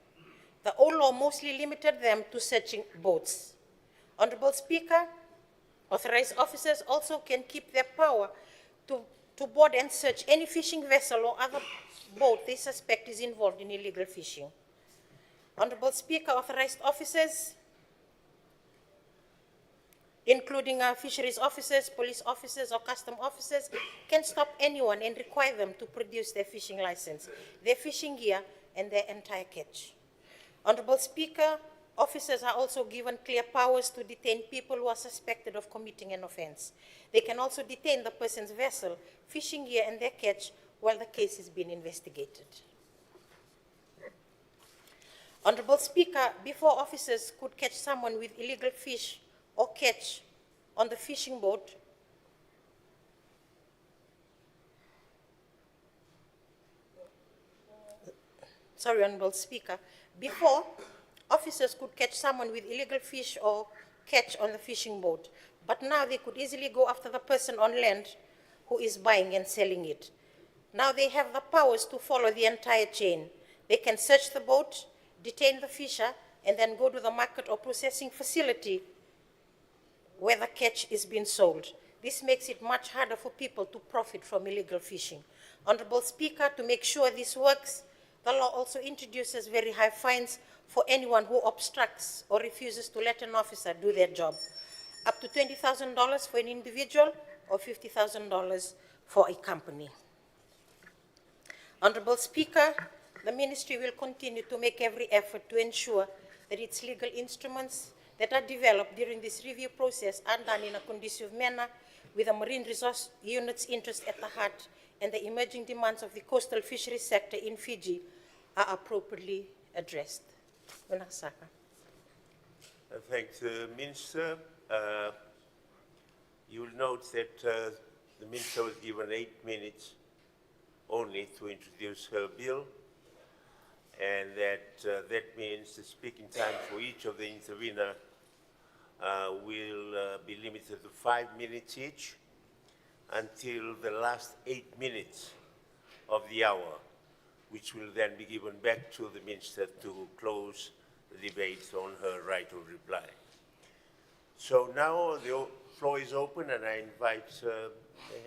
The old law mostly limited them to searching boats. Honorable Speaker, authorized officers also can keep their power to board and search any fishing vessel or other boat they suspect is involved in illegal fishing. Honorable Speaker, authorized officers, including fisheries officers, police officers, or custom officers, can stop anyone and require them to produce their fishing license, their fishing gear, and their entire catch. Honorable Speaker, officers are also given clear powers to detain people who are suspected of committing an offense. They can also detain the person's vessel, fishing gear, and their catch while the case is being investigated. Honorable Speaker, before officers could catch someone with illegal fish or catch on the fishing boat, Honorable Speaker, before officers could catch someone with illegal fish or catch on the fishing boat, but now they could easily go after the person on land who is buying and selling it. Now they have the powers to follow the entire chain. They can search the boat, detain the fisher, and then go to the market or processing facility where the catch is being sold. This makes it much harder for people to profit from illegal fishing. Honorable Speaker, to make sure this works, the law also introduces very high fines for anyone who obstructs or refuses to let an officer do their job, up to $20,000 for an individual or $50,000 for a company. Honorable Speaker, the Ministry will continue to make every effort to ensure that its legal instruments that are developed during this review process are done in a conducive manner with the Marine Resource Unit's interest at the heart and the emerging demands of the coastal fisheries sector in Fiji are appropriately addressed. Thanks, Minister. You will note that the Minister was given 8 minutes only to introduce her bill, and that means the speaking time for each of the intervener will be limited to 5 minutes each until the last 8 minutes of the hour, which will then be given back to the Minister to close the debate on her right of reply. So now the floor is open, and I invite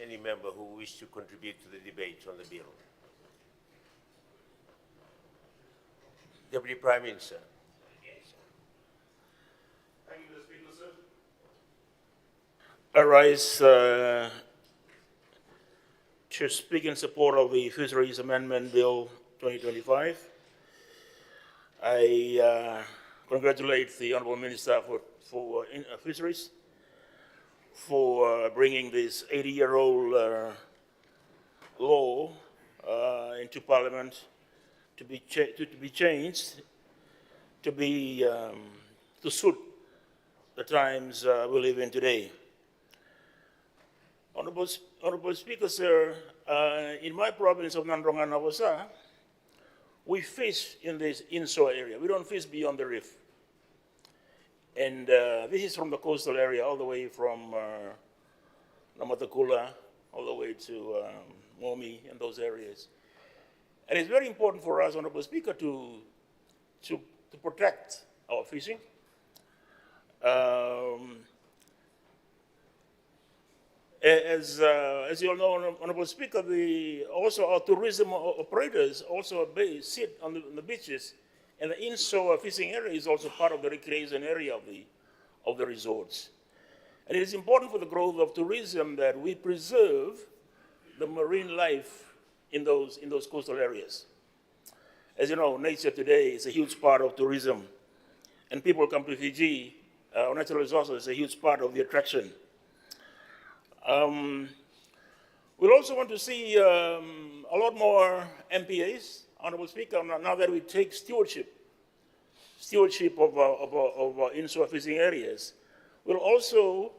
any member who wishes to contribute to the debate on the bill. Deputy Prime Minister. Thank you, Mr. Speaker, sir. I rise to speak in support of the Fisheries Amendment Bill 2025. I congratulate the Honourable Minister for Fisheries for bringing this 80-year-old law into Parliament to be changed to suit the times we live in today. Honorable Speaker, sir, in my province of Nandrongan Navasa, we fish in this inshore area. We don't fish beyond the reef. And this is from the coastal area all the way from Namatakula all the way to Momi and those areas. And it's very important for us, Honorable Speaker, to protect our fishing. As you all know, Honorable Speaker, also our tourism operators also sit on the beaches, and the inshore fishing area is also part of the recreation area of the resorts. And it is important for the growth of tourism that we preserve the marine life in those coastal areas. As you know, nature today is a huge part of tourism, and people come to Fiji natural resources is a huge part of the attraction. We'll also want to see a lot more MPAs, Honorable Speaker, now that we take stewardship of inshore fishing areas. We'll also,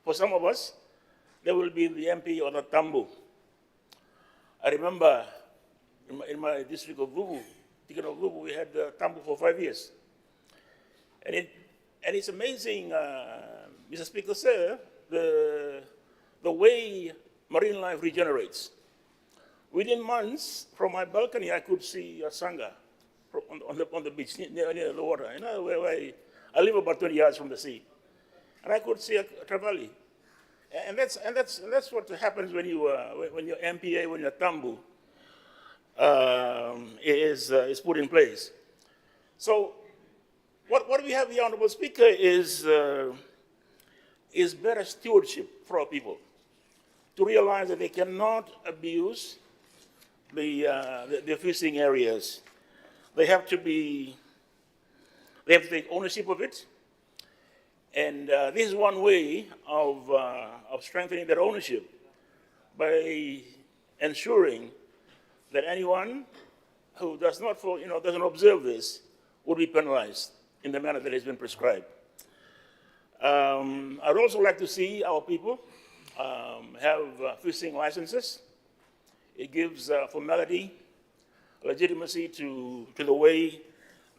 for some of us, there will be the MP on the Tambu. I remember in my district of Vubu, we had Tambu for 5 years. And it's amazing, Mr. Speaker, sir, the way marine life regenerates. Within months, from my balcony, I could see a sangha on the beach near the water. You know, where I live about 20 yards from the sea, and I could see a trevally. And that's what happens when your MPA, when your Tambu is put in place. So what we have here, Honorable Speaker, is better stewardship for our people, to realize that they cannot abuse the fishing areas. They have to take ownership of it. And this is one way of strengthening their ownership, by ensuring that anyone who does not doesn't observe this will be penalized in the manner that has been prescribed. I'd also like to see our people have fishing licenses. It gives formality, legitimacy to the way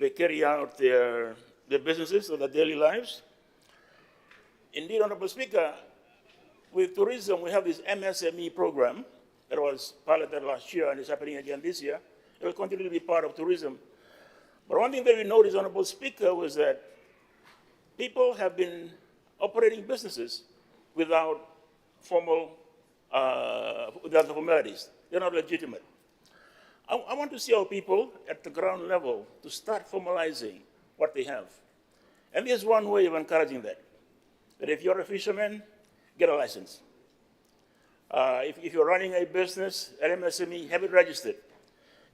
they carry out their businesses or their daily lives. Indeed, Honorable Speaker, with tourism, we have this MSME program that was piloted last year and is happening again this year. It will continue to be part of tourism. But one thing that we noticed, Honorable Speaker, was that people have been operating businesses without without the formalities. They're not legitimate. I want to see our people at the ground level to start formalizing what they have. And there's one way of encouraging that. That if you're a fisherman, get a license. If you're running a business, an MSME, have it registered.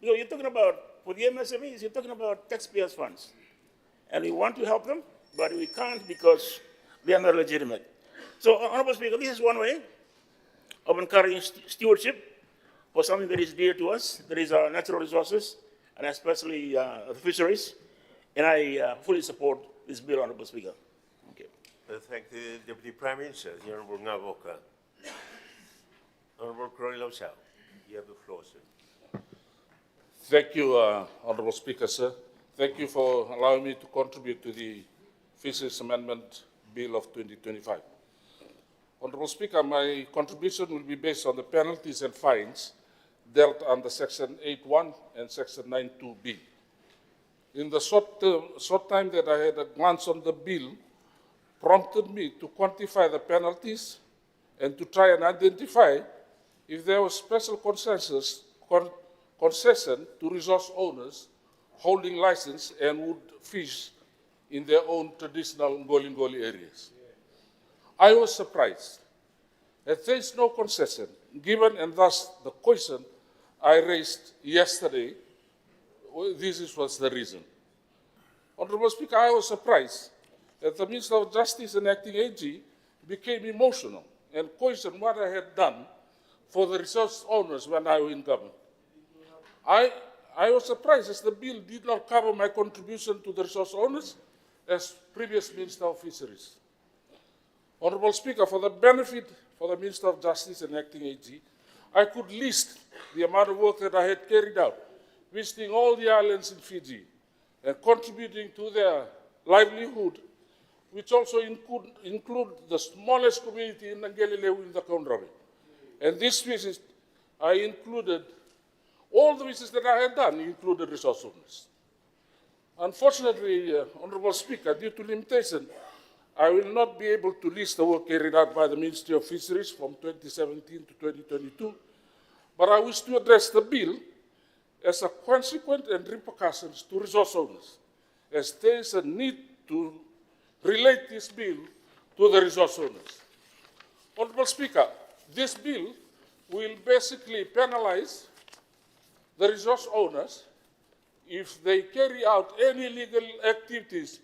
You know, you're talking about, for the MSMEs, you're talking about taxpayers' funds. And we want to help them, but we can't because they are not legitimate. So, Honorable Speaker, this is one way of encouraging stewardship for something that is dear to us, that is our natural resources, and especially the fisheries. And I fully support this bill, Honorable Speaker. Thank the Deputy Prime Minister, the Honourable Ngavoka. Honourable Croy Lauchau, you have the floor, sir. Thank you, Honourable Speaker, sir. Thank you for allowing me to contribute to the Fisheries Amendment Bill of 2025. Honourable Speaker, my contribution will be based on the penalties and fines dealt under Section 8.1 and Section 9.2b. In the short time that I had a glance on the bill, prompted me to quantify the penalties and to try and identify if there was special concession to resource owners holding license and would fish in their own traditional Ngoli areas. I was surprised that there is no concession given, and thus the question I raised yesterday, this was the reason. Honourable Speaker, I was surprised that the Minister of Justice and Acting AG became emotional and questioned what I had done for the resource owners when I was in government. I was surprised as the bill did not cover my contribution to the resource owners as previous Minister of Fisheries. Honourable Speaker, for the benefit for the Minister of Justice and Acting AG, I could list the amount of work that I had carried out, visiting all the islands in Fiji and contributing to their livelihood, which also include the smallest community in Nangelilewu in the Kaunrawe. And this visit, I included, all the visits that I had done included resource owners. Unfortunately, Honourable Speaker, due to limitation, I will not be able to list the work carried out by the Ministry of Fisheries from 2017 to 2022, but I wish to address the bill as a consequence and repercussions to resource owners, as there is a need to relate this bill to the resource owners. Honourable Speaker, this bill will basically penalize the resource owners if they carry out any illegal activities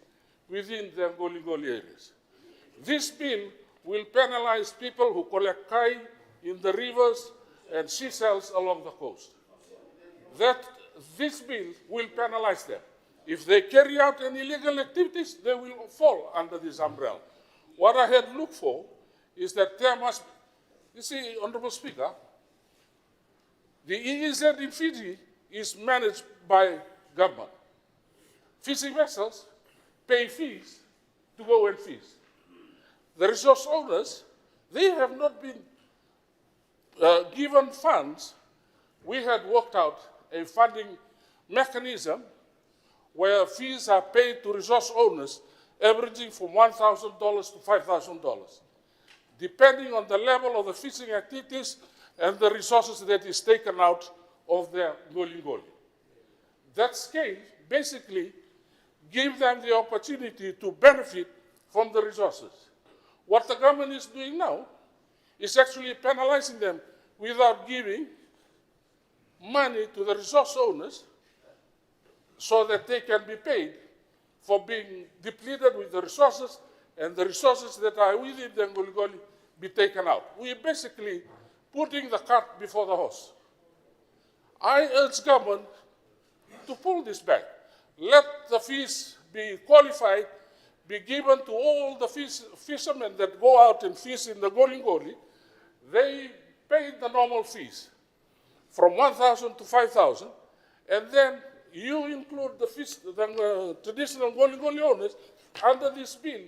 within the Ngolingoli areas. This bill will penalize people who collect kai in the rivers and seashells along the coast. This bill will penalize them. If they carry out any illegal activities, they will fall under this umbrella. What I had looked for is that there must, you see, Honorable Speaker, the EEZ in Fiji is managed by government. Fishing vessels pay fees to go and fish. The resource owners, they have not been given funds. We had worked out a funding mechanism where fees are paid to resource owners averaging from $1,000 to $5,000, depending on the level of the fishing activities and the resources that is taken out of their Ngolingoli. That scale basically gives them the opportunity to benefit from the resources. What the government is doing now is actually penalizing them without giving money to the resource owners so that they can be paid for being depleted with the resources, and the resources that are within the Ngolingoli be taken out. We are basically putting the cart before the horse. I urge government to pull this back. Let the fees be qualified, be given to all the fishermen that go out and fish in the Ngolingoli. They pay the normal fees from 1,000 to 5,000, and then you include the traditional Ngolingoli owners under this bill,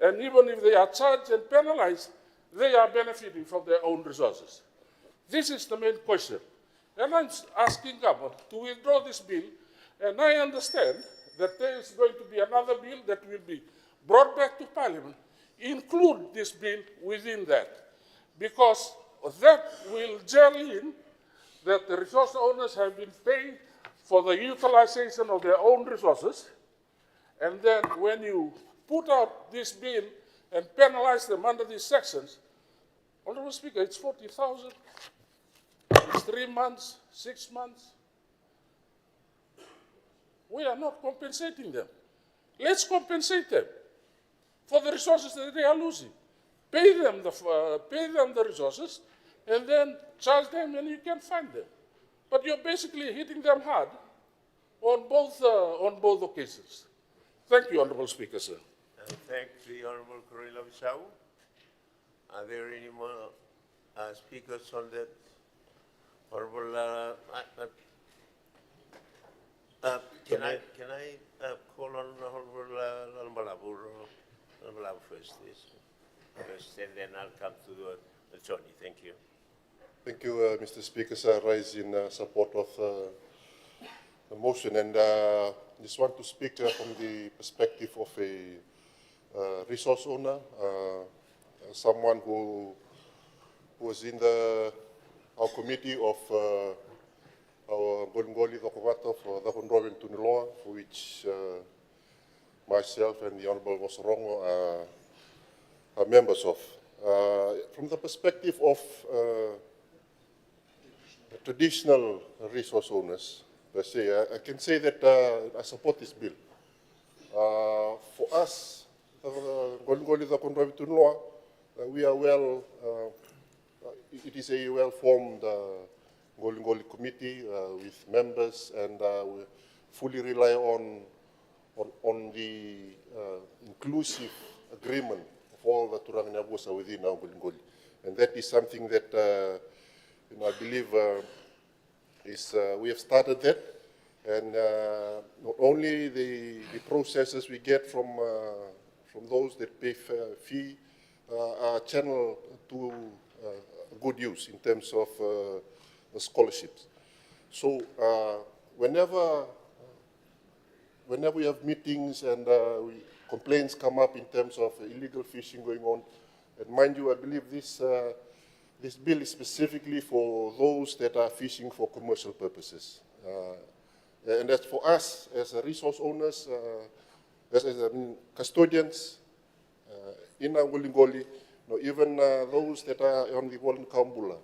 and even if they are charged and penalized, they are benefiting from their own resources. This is the main question. And I'm asking government to withdraw this bill, and I understand that there is going to be another bill that will be brought back to Parliament. Include this bill within that, because that will gel in that the resource owners have been paid for the utilization of their own resources, and then when you put out this bill and penalize them under these sections, Honorable Speaker, it's 40,000, it's 3 months, 6 months. We are not compensating them. Let's compensate them for the resources that they are losing. Pay them the resources, and then charge them, and you can find them. But you're basically hitting them hard on both occasions. Thank you, Honorable Speaker, sir. Thank the Honorable Corilla Visau. Are there any more speakers on that? Honorable, can I call on Honorable Lalambalabu first, please? First, and then I'll come to the attorney. Thank you. Thank you, Mr. Speaker. So I rise in support of the motion, and just want to speak from the perspective of a resource owner, someone who was in our committee of our Ngolingoli Tokowata for the Honroven Tuniloa, for which myself and the Honorable Wasarongo are members of. From the perspective of traditional resource owners, per se, I can say that I support this bill. For us, Ngolingoli Tokowata Tuniloa, we are well, it is a well-formed Ngolingoli committee with members, and we fully rely on the inclusive agreement of all the Turanganyabusa within our Ngolingoli. And that is something that I believe we have started that, and not only the processes we get from those that pay fee are channeled to good use in terms of the scholarships. So whenever we have meetings and complaints come up in terms of illegal fishing going on, and mind you, I believe this bill is specifically for those that are fishing for commercial purposes. And that's for us as resource owners, as custodians in Ngolingoli, even those that are on the Wallen Kambula,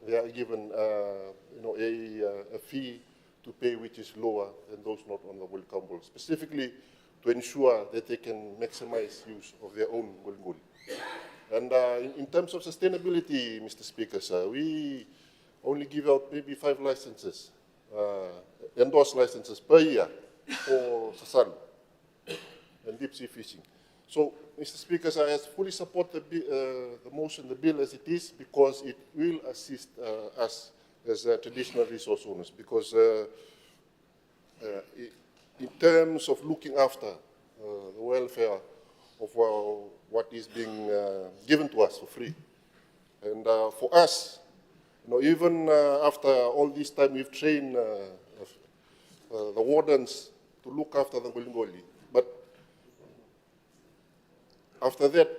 they are given a fee to pay which is lower than those not on the Wallen Kambula. Specifically to ensure that they can maximize use of their own golden. And in terms of sustainability, Mr. Speaker, sir, we only give out maybe 5 licenses, endorsed licenses per year for Sasalu and deep sea fishing. So, Mr. Speaker, I fully support the motion, the bill as it is, because it will assist us as traditional resource owners, because in terms of looking after the welfare of what is being given to us for free. And for us, even after all this time, we've trained the wardens to look after the Ngolingoli. But after that,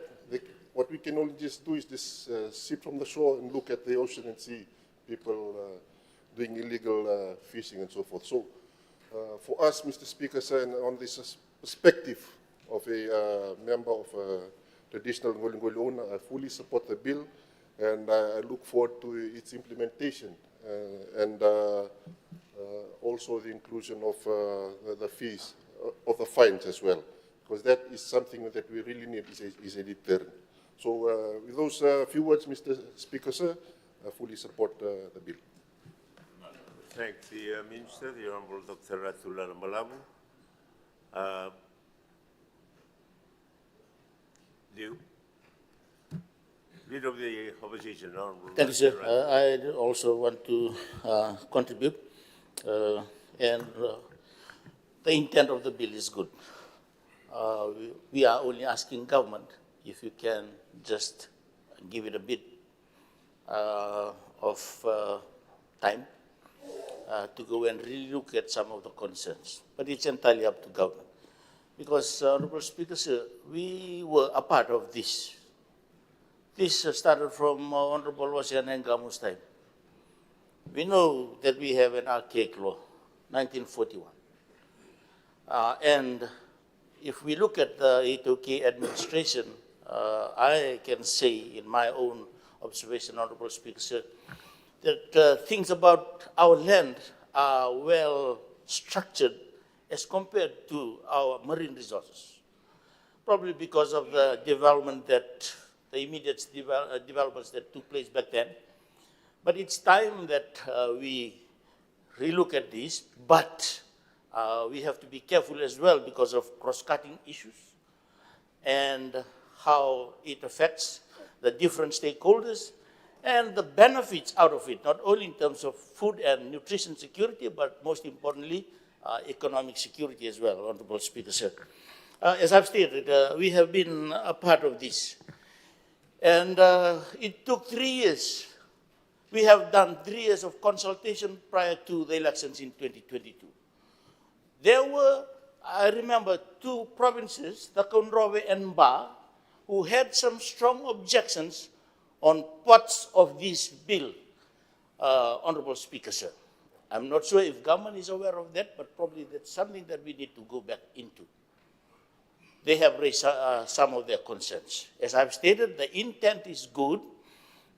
what we can only just do is just sit from the shore and look at the ocean and see people doing illegal fishing and so forth. So for us, Mr. Speaker, sir, and on this perspective of a member of a traditional Ngolingoli owner, I fully support the bill, and I look forward to its implementation and also the inclusion of the fees, of the fines as well, because that is something that we really need, is a deterrent. So with those few words, Mr. Speaker, sir, I fully support the bill. Thank the Minister, the Honourable Dr. Ratulana Malabu. Leader of the Opposition, Honourable. Thank you, sir. I also want to contribute, and the intent of the bill is good. We are only asking government if you can just give it a bit of time to go and really look at some of the concerns. But it's entirely up to government. Because, Honourable Speaker, sir, we were a part of this. This started from Honourable Wasian Ngamu's time. We know that we have an archaic law, 1941. And if we look at the E2K administration, I can say in my own observation, Honourable Speaker, sir, that things about our land are well structured as compared to our marine resources. Probably because of the development that, the immediate developments that took place back then. But it's time that we relook at this, but we have to be careful as well because of cross-cutting issues and how it affects the different stakeholders and the benefits out of it, not only in terms of food and nutrition security, but most importantly, economic security as well, Honourable Speaker, sir. As I've stated, we have been a part of this. And it took 3 years. We have done 3 years of consultation prior to the elections in 2022. There were, I remember, 2 provinces, the Konrowe and Ba, who had some strong objections on parts of this bill, Honourable Speaker, sir. I'm not sure if government is aware of that, but probably that's something that we need to go back into. They have raised some of their concerns. As I've stated, the intent is good,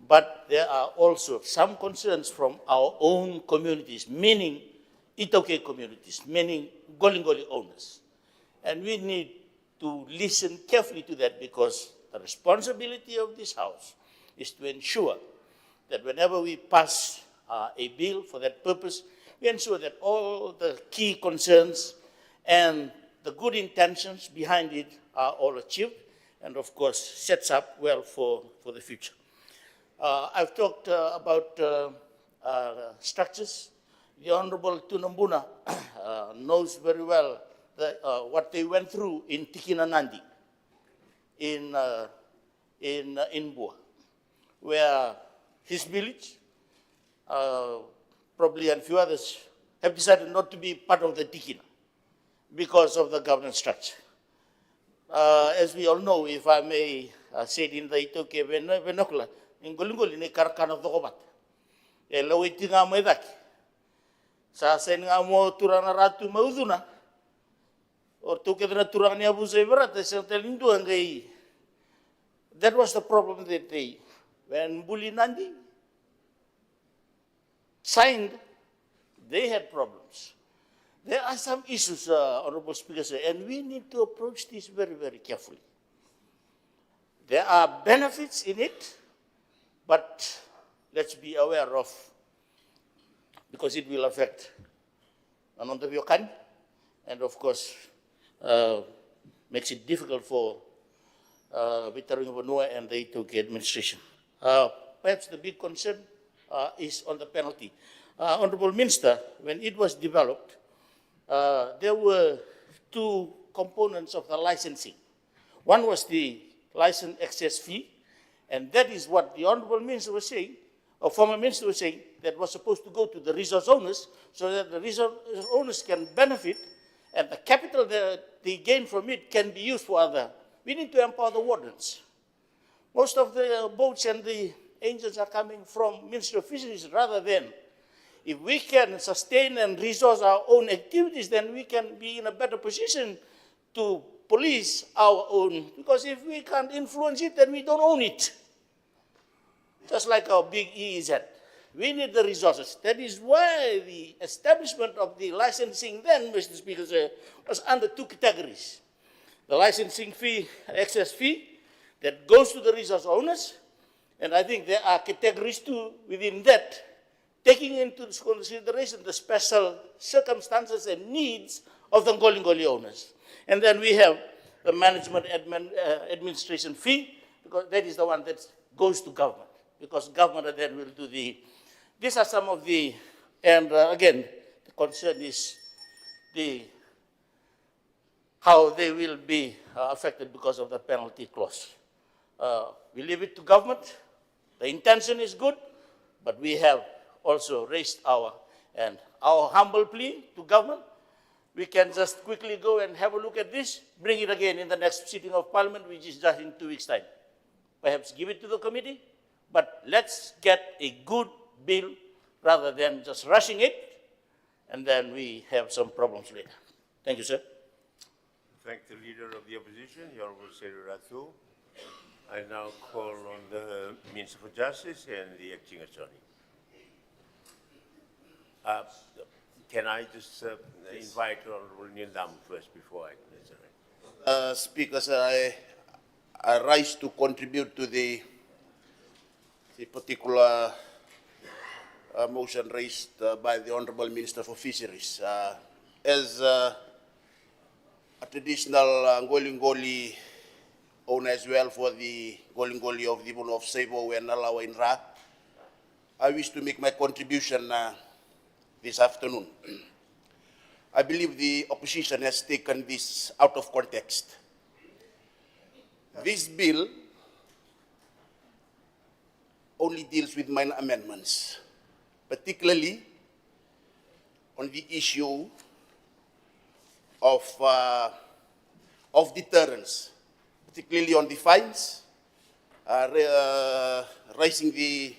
but there are also some concerns from our own communities, meaning Itoke communities, meaning Ngolingoli owners. And we need to listen carefully to that, because the responsibility of this House is to ensure that whenever we pass a bill for that purpose, we ensure that all the key concerns and the good intentions behind it are all achieved, and of course sets up well for the future. I've talked about structures. The Honourable Tunambuna knows very well what they went through in Tikinanandi, in Bua, where his village, probably and a few others, have decided not to be part of the Tikina because of the governance structure. As we all know, if I may say it in the Itoke vernacular, in Ngolingoli ni karakana dokobat. E lawiti nga mo edaki. Sa sen nga mo turana ratu mauduna. Or tuke na turana ni abu severata sa telindu angai. That was the problem that they, when Bulinandi signed, they had problems. There are some issues, Honorable Speaker, sir, and we need to approach this very, very carefully. There are benefits in it, but let's be aware of, because it will affect Anantaviokan, and of course, makes it difficult for Veteran Vanua and the Itoke administration. Perhaps the big concern is on the penalty. Honorable Minister, when it was developed, there were two components of the licensing. One was the license access fee, and that is what the Honorable Minister was saying, or former Minister was saying, that was supposed to go to the resource owners so that the resource owners can benefit and the capital that they gain from it can be used for other. We need to empower the wardens. Most of the boats and the engines are coming from Ministry of Fisheries rather than. If we can sustain and resource our own activities, then we can be in a better position to police our own. Because if we can't influence it, then we don't own it. Just like our big EEZ. We need the resources. That is why the establishment of the licensing then, Mr. Speaker, was under two categories. The licensing fee, access fee, that goes to the resource owners. And I think there are categories too within that, taking into consideration the special circumstances and needs of the Ngolingoli owners. And then we have the management administration fee, because that is the one that goes to government, because government then will do the, these are some of the, and again, the concern is how they will be affected because of the penalty clause. We leave it to government. The intention is good, but we have also raised our humble plea to government. We can just quickly go and have a look at this, bring it again in the next sitting of Parliament, which is just in 2 weeks' time. Perhaps give it to the committee, but let's get a good bill rather than just rushing it, and then we have some problems later. Thank you, sir. Thank the Leader of the Opposition, the Honorable Seru Ratu. I now call on the Minister for Justice and the Acting Attorney. Can I just invite Honorable Nindam first before I... Speaker, sir, I rise to contribute to the particular motion raised by the Honorable Minister for Fisheries. As a traditional Ngolingoli owner as well for the Ngolingoli of the Bono of Sebo and Nalawa in Ra, I wish to make my contribution this afternoon. I believe the opposition has taken this out of context. This bill only deals with minor amendments, particularly on the issue of deterrence, particularly on the fines, raising the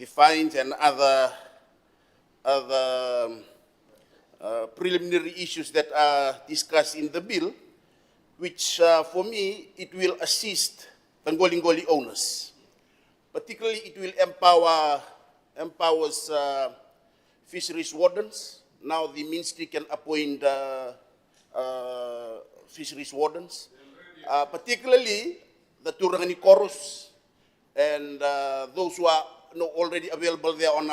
fines and other preliminary issues that are discussed in the bill, which for me, it will assist the Ngolingoli owners. Particularly, it will empowers fisheries wardens. Now the ministry can appoint fisheries wardens, particularly the Turangani Korus and those who are already available there on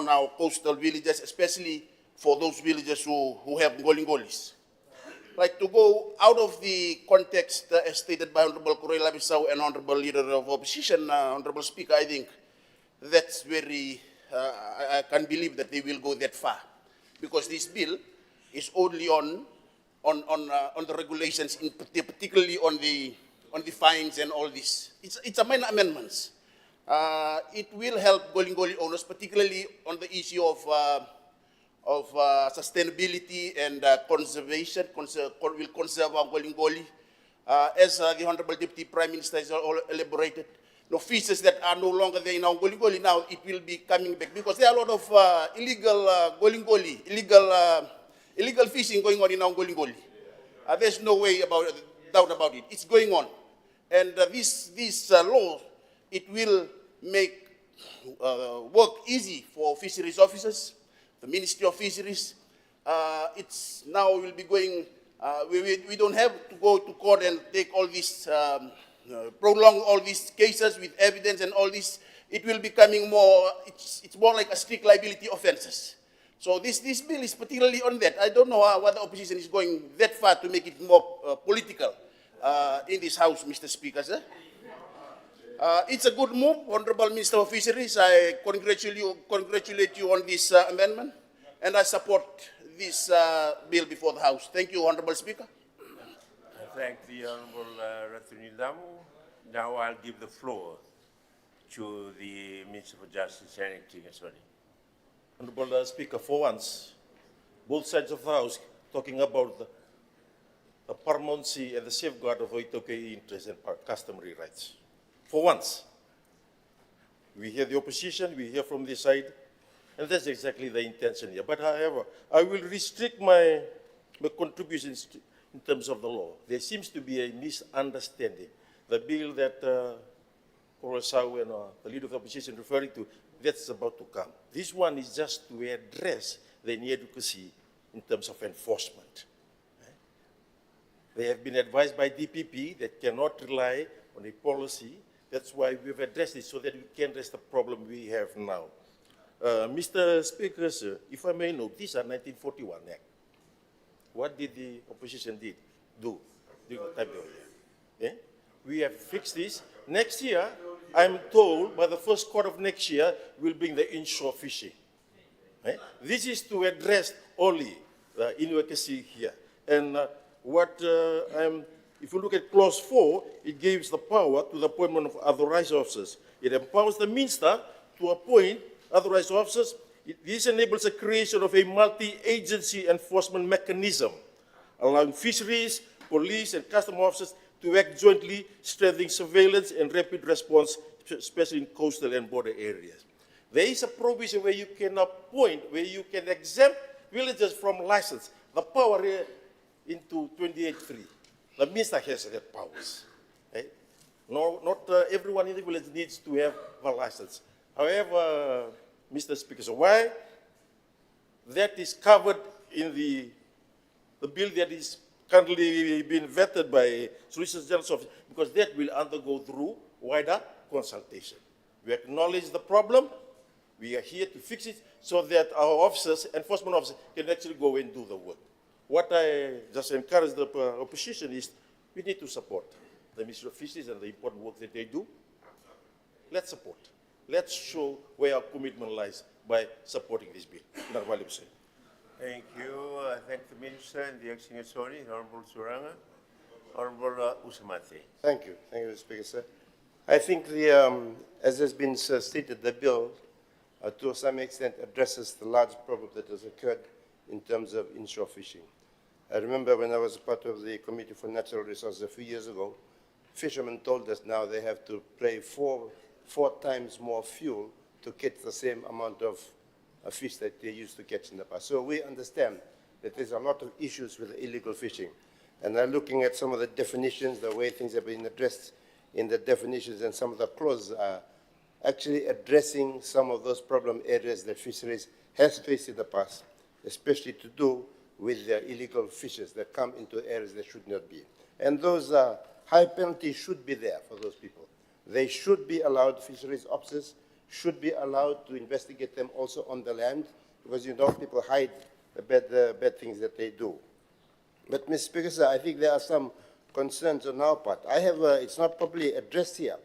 our coastal villages, especially for those villages who have Ngolingolis. Like to go out of the context as stated by Honorable Correia Labisau and Honorable Leader of Opposition, Honorable Speaker, I think that's very, I can't believe that they will go that far. Because this bill is only on the regulations, particularly on the fines and all this. It's a minor amendments. It will help Ngolingoli owners, particularly on the issue of sustainability and conservation, will conserve our Ngolingoli. As the Honorable Deputy Prime Minister has elaborated, the fishes that are no longer there in our Ngolingoli now, it will be coming back because there are a lot of illegal Ngolingoli, illegal fishing going on in our Ngolingoli. There's no doubt about it. It's going on. And this law, it will make work easy for fisheries officers, the Ministry of Fisheries, it's now will be going, we don't have to go to court and take all these, prolong all these cases with evidence and all this. It will be becoming more, it's more like a strict liability offenses. So this bill is particularly on that. I don't know why the opposition is going that far to make it more political in this House, Mr. Speaker, sir. It's a good move, Honorable Minister of Fisheries. I congratulate you on this amendment, and I support this bill before the House. Thank you, Honorable Speaker. I thank the Honorable Ratunil Damu. Now I'll give the floor to the Minister for Justice, Henrik Tingasoni. Honorable Speaker, for once, both sides of the House talking about the paramountcy and the safeguard of Oitoke interests and customary rights. For once, we hear the opposition, we hear from this side, and that's exactly the intention here. But however, I will restrict my contributions in terms of the law. There seems to be a misunderstanding. The bill that Corosau and the leader of the opposition referring to, that's about to come. This one is just to address the inadequacy in terms of enforcement. They have been advised by DPP that cannot rely on a policy. That's why we've addressed it so that we can address the problem we have now. Mr. Speaker, sir, if I may know, these are 1941 Act. What did the opposition do during the time they were here? We have fixed this. Next year, I'm told by the first quarter of next year, we'll bring the inshore fishing. This is to address only the inadequacy here. And if you look at clause 4, it gives the power to the appointment of authorized officers. It empowers the minister to appoint authorized officers. This enables the creation of a multi-agency enforcement mechanism, allowing fisheries, police, and customs officers to act jointly, strengthening surveillance and rapid response, especially in coastal and border areas. There is a provision where you can appoint, where you can exempt villages from license. The power into 28.3. The minister has that powers. No, not everyone in the village needs to have a license. However, Mr. Speaker, so why that is covered in the bill that is currently being vetted by Solicitor General's office, because that will undergo through wider consultation. We acknowledge the problem. We are here to fix it so that our officers, enforcement officers, can actually go and do the work. What I just encourage the opposition is we need to support the Ministry of Fisheries and the important work that they do. Let's support. Let's show where our commitment lies by supporting this bill. Thank you. I thank the Minister and the Acting Attorney, Honorable Suranga. Honorable Usamate. Thank you. Thank you, Mr. Speaker, sir. I think as has been stated, the bill to some extent addresses the large problem that has occurred in terms of inshore fishing. I remember when I was part of the Committee for Natural Resources a few years ago, fishermen told us now they have to pay four times more fuel to catch the same amount of fish that they used to catch in the past. So we understand that there's a lot of issues with illegal fishing. And I'm looking at some of the definitions, the way things have been addressed in the definitions, and some of the clauses are actually addressing some of those problem areas that fisheries has faced in the past, especially to do with the illegal fishes that come into areas that should not be. And those high penalties should be there for those people. They should be allowed, fisheries officers should be allowed to investigate them also on the land, because you know people hide the bad things that they do. But, Mr. Speaker, sir, I think there are some concerns on our part. It's not properly addressed here.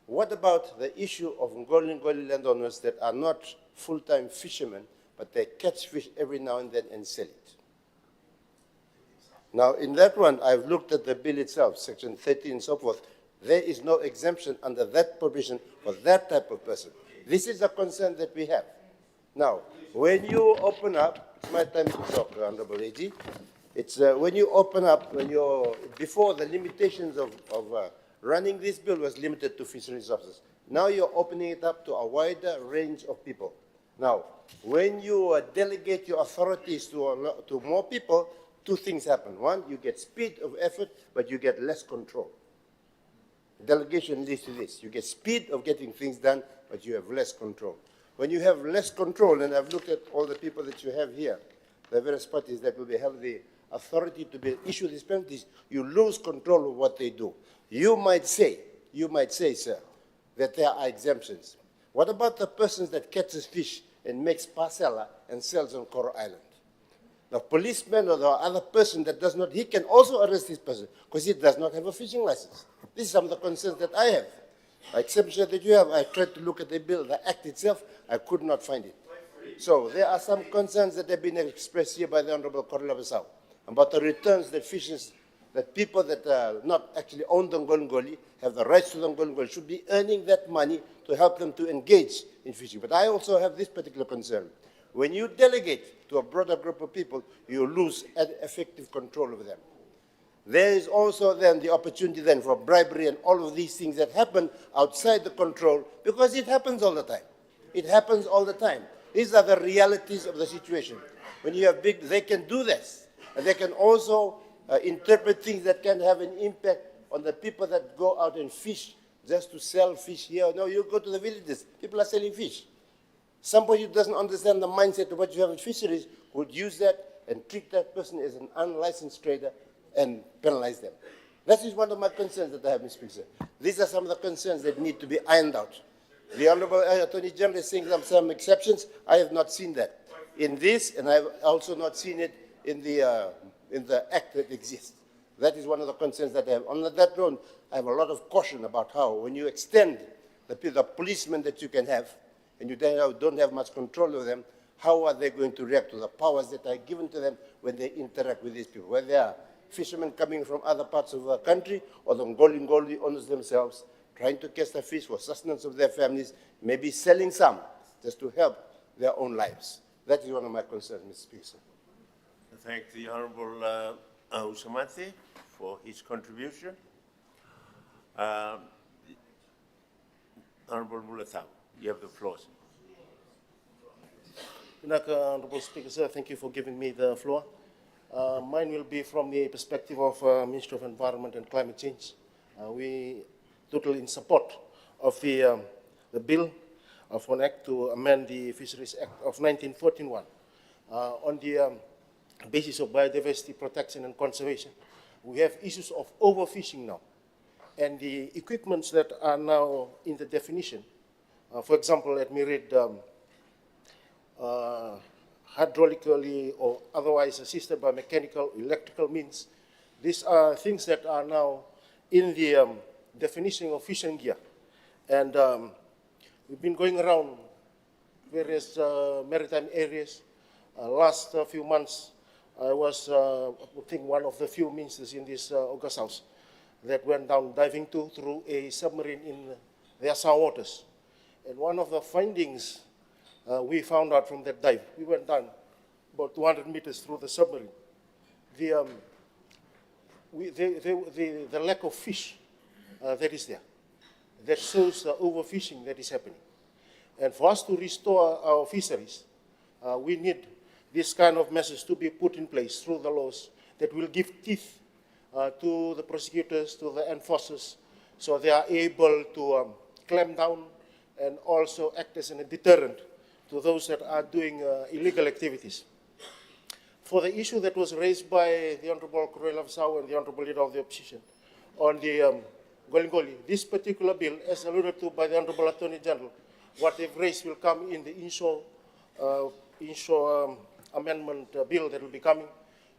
What about the issue of Ngoli landowners that are not full-time fishermen, but they catch fish every now and then and sell it? Now, in that one, I've looked at the bill itself, Section 13 and so forth. There is no exemption under that provision for that type of person. This is a concern that we have. Now, when you open up, it's my time to talk, Honorable AG. It's when you open up, before the limitations of running this bill was limited to fisheries officers. Now you're opening it up to a wider range of people. Now, when you delegate your authorities to more people, two things happen. One, you get speed of effort, but you get less control. Delegation leads to this. You get speed of getting things done, but you have less control. When you have less control, and I've looked at all the people that you have here, the various parties that will be have the authority to issue these penalties, you lose control of what they do. You might say, sir, that there are exemptions. What about the persons that catches fish and makes parcella and sells on Coral Island? The policeman or the other person that does not, he can also arrest this person because he does not have a fishing license. These are some of the concerns that I have. Exemption that you have, I tried to look at the bill, the act itself, I could not find it. So there are some concerns that have been expressed here by the Honorable Correla Basau about the returns that fishers, that people that not actually own the Ngolingoli, have the rights to the Ngolingoli, should be earning that money to help them to engage in fishing. But I also have this particular concern. When you delegate to a broader group of people, you lose effective control over them. There is also then the opportunity then for bribery and all of these things that happen outside the control, because it happens all the time. It happens all the time. These are the realities of the situation. When you have big, they can do this. And they can also interpret things that can have an impact on the people that go out and fish just to sell fish here. No, you go to the villages, people are selling fish. Somebody who doesn't understand the mindset of what you have in fisheries would use that and treat that person as an unlicensed trader and penalize them. That is one of my concerns that I have, Mr. Speaker. These are some of the concerns that need to be ironed out. The Honorable Attorney General is saying some exceptions. I have not seen that in this, and I have also not seen it in the act that exists. That is one of the concerns that I have. On that note, I have a lot of caution about how, when you extend the policemen that you can have, and you don't have much control of them, how are they going to react to the powers that are given to them when they interact with these people? Whether they are fishermen coming from other parts of the country, or the Ngolingoli owners themselves, trying to catch the fish for sustenance of their families, maybe selling some just to help their own lives. That is one of my concerns, Mr. Speaker. I thank the Honorable Usamate for his contribution. Honorable Mulatau, you have the floor, sir. Honorable Speaker, sir, thank you for giving me the floor. Mine will be from the perspective of Ministry of Environment and Climate Change. We totally in support of the bill for an act to amend the Fisheries Act of 1941 on the basis of biodiversity protection and conservation. We have issues of overfishing now, and the equipments that are now in the definition. For example, let me read hydraulically or otherwise assisted by mechanical, electrical means. These are things that are now in the definition of fishing gear. And we've been going around various maritime areas. Last few months, I was, I think, one of the few ministers in this August House that went down diving through a submarine in the Assam waters. And one of the findings we found out from that dive, we went down about 200 meters through the submarine. The lack of fish that is there, that shows the overfishing that is happening. And for us to restore our fisheries, we need this kind of measures to be put in place through the laws that will give teeth to the prosecutors, to the enforcers, so they are able to clamp down and also act as a deterrent to those that are doing illegal activities. For the issue that was raised by the Honorable Correla Basau and the Honorable Leader of the Opposition on the Ngolingoli, this particular bill, as alluded to by the Honorable Attorney General, what they've raised will come in the inshore amendment bill that will be coming,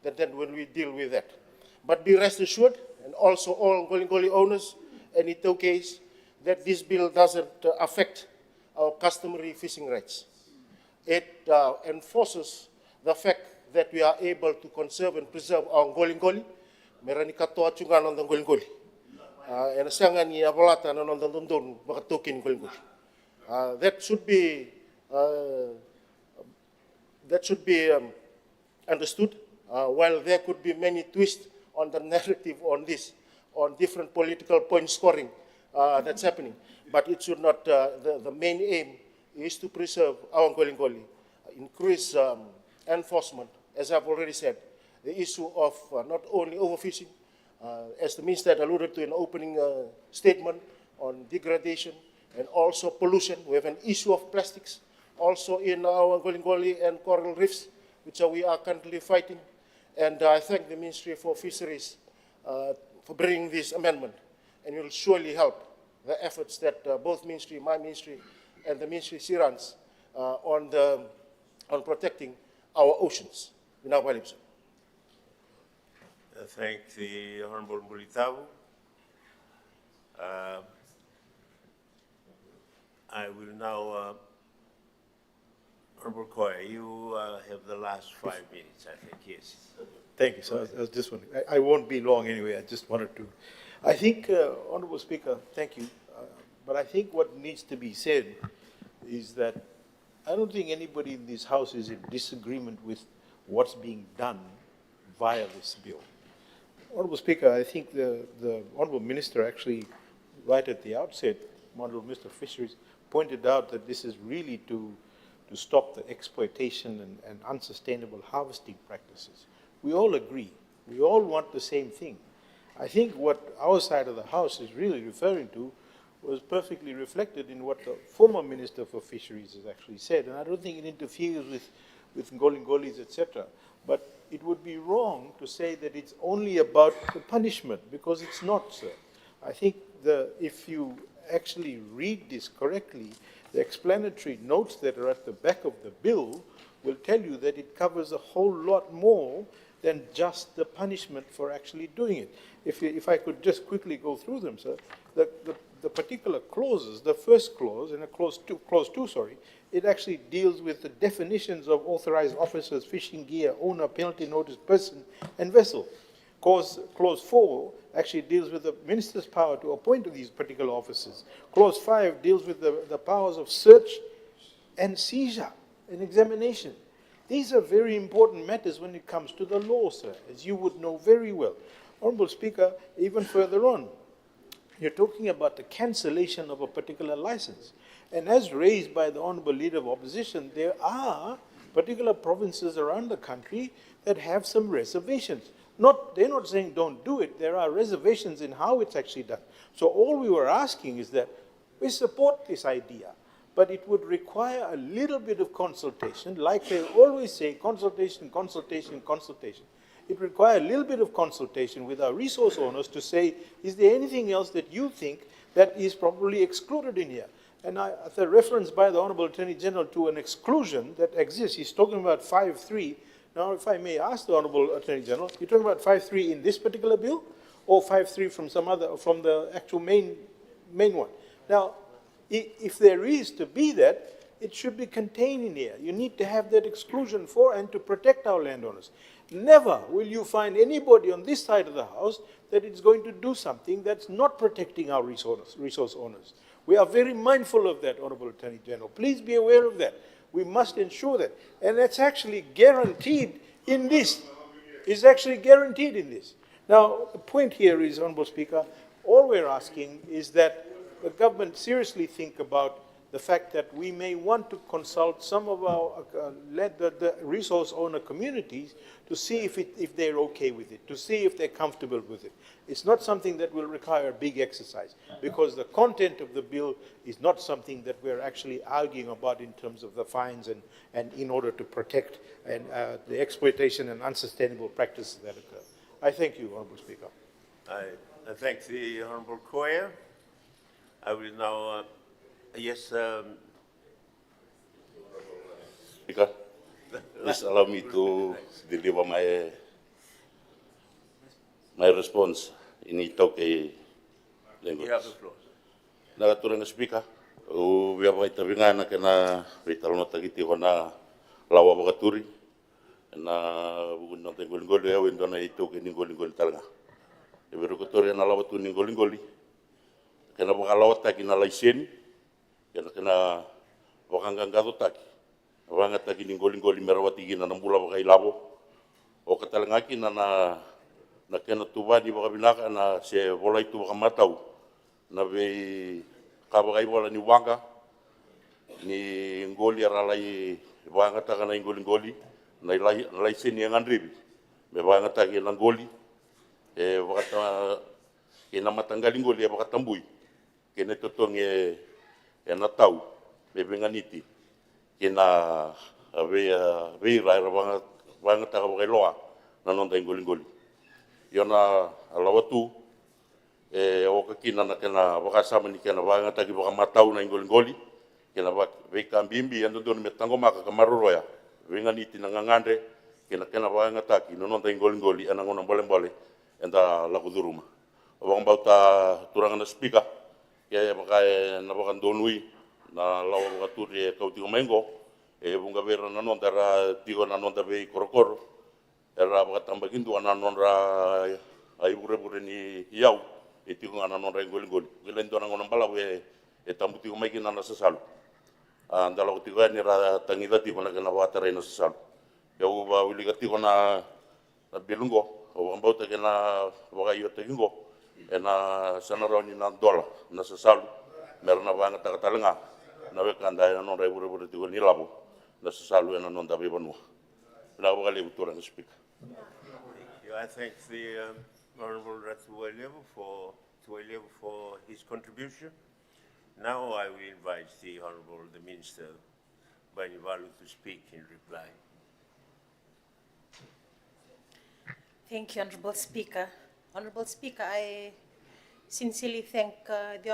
that then when we deal with that. But be rest assured, and also all Ngolingoli owners and Itoukes, that this bill doesn't affect our customary fishing rights. It enforces the fact that we are able to conserve and preserve our Ngolingoli, merani katoa chungan on the Ngolingoli. And sangan ni abalata on the London bakatokin Ngolingoli. That should be understood, while there could be many twists on the narrative on this, on different political point scoring that's happening. But it should not, the main aim is to preserve our Ngolingoli, increase enforcement, as I've already said, the issue of not only overfishing, as the Minister alluded to in opening statement on degradation and also pollution. We have an issue of plastics also in our Ngolingoli and coral reefs which we are currently fighting. And I thank the Ministry for Fisheries for bringing this amendment, and it will surely help the efforts that both ministry, my ministry, and the ministry she runs on protecting our oceans in our Wellington. Thank the Honourable Mulitavu. I will now, Honourable Koya, you have the last 5 minutes, I think, yes. Thank you, sir. I was just wondering. I won't be long anyway. I just wanted to. I think, Honourable Speaker, thank you. But I think what needs to be said is that I don't think anybody in this House is in disagreement with what's being done via this bill. Honourable Speaker, I think the Honourable Minister actually, right at the outset, Honourable Minister of Fisheries, pointed out that this is really to stop the exploitation and unsustainable harvesting practices. We all agree. We all want the same thing. I think what our side of the House is really referring to was perfectly reflected in what the former Minister for Fisheries has actually said, and I don't think it interferes with Ngolingolis, etc. But it would be wrong to say that it's only about the punishment, because it's not, sir. I think if you actually read this correctly, the explanatory notes that are at the back of the bill will tell you that it covers a whole lot more than just the punishment for actually doing it. If I could just quickly go through them, sir, the particular clauses, the first clause, and clause two, sorry, it actually deals with the definitions of authorized officers, fishing gear, owner, penalty notice, person, and vessel. Clause 4 actually deals with the minister's power to appoint these particular officers. Clause 5 deals with the powers of search and seizure and examination. These are very important matters when it comes to the law, sir, as you would know very well. Honourable Speaker, even further on, you're talking about the cancellation of a particular license. And as raised by the Honourable Leader of Opposition, there are particular provinces around the country that have some reservations. They're not saying don't do it, there are reservations in how it's actually done. So all we were asking is that we support this idea, but it would require a little bit of consultation. Like they always say, consultation, consultation, consultation. It requires a little bit of consultation with our resource owners to say, is there anything else that you think that is probably excluded in here? And the reference by the Honourable Attorney General to an exclusion that exists, he's talking about 5.3. Now, if I may ask the Honourable Attorney General, you're talking about 5.3 in this particular bill, or 5.3 from some other, from the actual main one? Now, if there is to be that, it should be contained in here. You need to have that exclusion for and to protect our landowners. Never will you find anybody on this side of the House that is going to do something that's not protecting our resource owners. We are very mindful of that, Honourable Attorney General. Please be aware of that. We must ensure that. And that's actually guaranteed in this. It's actually guaranteed in this. Now, the point here is, Honourable Speaker, all we're asking is that the government seriously think about the fact that we may want to consult some of our the resource owner communities to see if they're okay with it, to see if they're comfortable with it. It's not something that will require a big exercise, because the content of the bill is not something that we're actually arguing about in terms of the fines and in order to protect the exploitation and unsustainable practices that occur. I thank you, Honourable Speaker. I thank the Honourable Koya. I will now, yes. Speaker, please allow me to deliver my response in Itoke language. You have the floor. Nagaturang Speaker, we have itaringa na kena vitalono tagiti kona lawa bakaturi na bugun ng Ngolinngoli ya wendo na Itoke Ngolinngoli talaga. Ibero kotori na lawa tu Ngolinngoli kena bakalawa taki na laisen kena bakangangado taki. Wanga taki Ngolinngoli merawati gina na mula bakailabo o katalangaki na kena tubani bakabinaka na se volai tu bakamatau na be kabakai wala ni wanga ni Ngoli aralai wanga taka na Ngolinngoli na laisen yang andribi me wanga taki na Ngoli wakata kena matanggali Ngoli bakatambui kena totong na tau me benganiti kena ave rai wanga wangata ka loa na nonda ingoli. Iona alawa tu e o ka kina na kena wakasama ni kena wangata ki wakamatau na ingoli kena weka mbimbi ando don metango maka kamaroroya wenga niti na ngangande kena wangata ki no nonda ingoli ana ngona bole enda lakuduruma. Wang bauta turangana speaker ke maka na wakan donui na lawa wakaturi e kauti mengo e bunga vera na nonda ra tigo na nonda be korokoro era wakatamba kindu ana nonda ai bure ni iau e tigo ana nonda ingoli gelen dona ngona bala we e tambuti ko mai kina na sasalu andala ko tigo ni ra tangida tigo na kana watara ina sasalu ya uba uli ka tigo na belungo o ambauta kena waka te kingo e na sanaroni na dola na sasalu merna wanga takatalenga na wekanda na nonda bure tigo ni labo na sasalu na nonda be banua na waka le butura na speaker. I thank the Honourable Ratuwailevu for his contribution. Now I will invite the Honourable the Minister Banivalu to speak in reply. Thank you, Honourable Speaker. Honourable Speaker, I sincerely thank the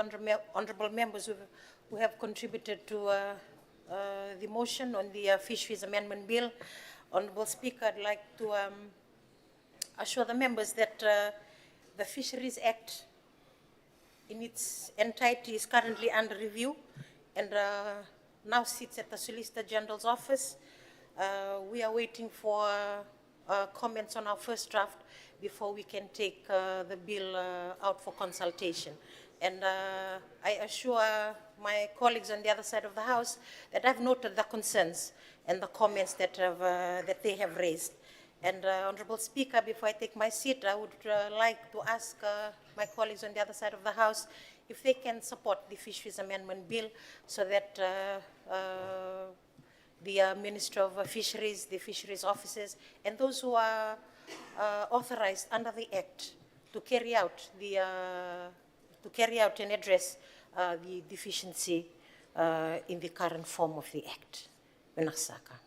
honourable members who have contributed to the motion on the Fisheries Amendment Bill. Honourable Speaker, I'd like to assure the members that the Fisheries Act in its entirety is currently under review and now sits at the Solicitor General's office. We are waiting for comments on our first draft before we can take the bill out for consultation. And I assure my colleagues on the other side of the House that I've noted the concerns and the comments that they have raised. And Honourable Speaker, before I take my seat, I would like to ask my colleagues on the other side of the House if they can support the Fisheries Amendment Bill so that the Minister of Fisheries, the fisheries officers, and those who are authorized under the Act to carry out and address the deficiency in the current form of the Act. Menasaka.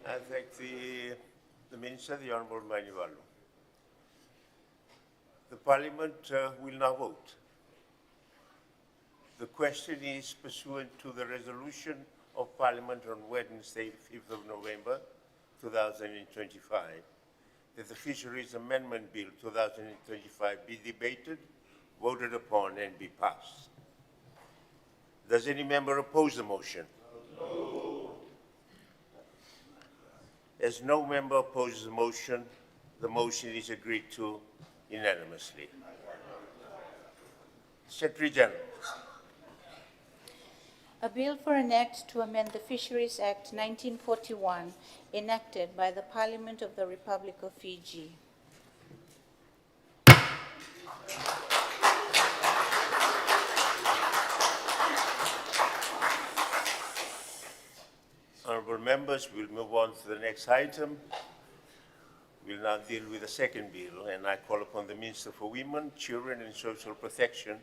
I thank the Minister, the Honourable Banivalu. The Parliament will now vote. The question is pursuant to the resolution of Parliament on Wednesday, 5th of November, 2025, that the Fisheries Amendment Bill 2025 be debated, voted upon and be passed. Does any member oppose the motion? No. As no member opposes the motion is agreed to unanimously. Secretary General. A bill for an act to amend the Fisheries Act 1941, enacted by the Parliament of the Republic of Fiji. Honourable members, we'll move on to the next item. We'll now deal with the second bill, and I call upon the Minister for Women, Children and Social Protection,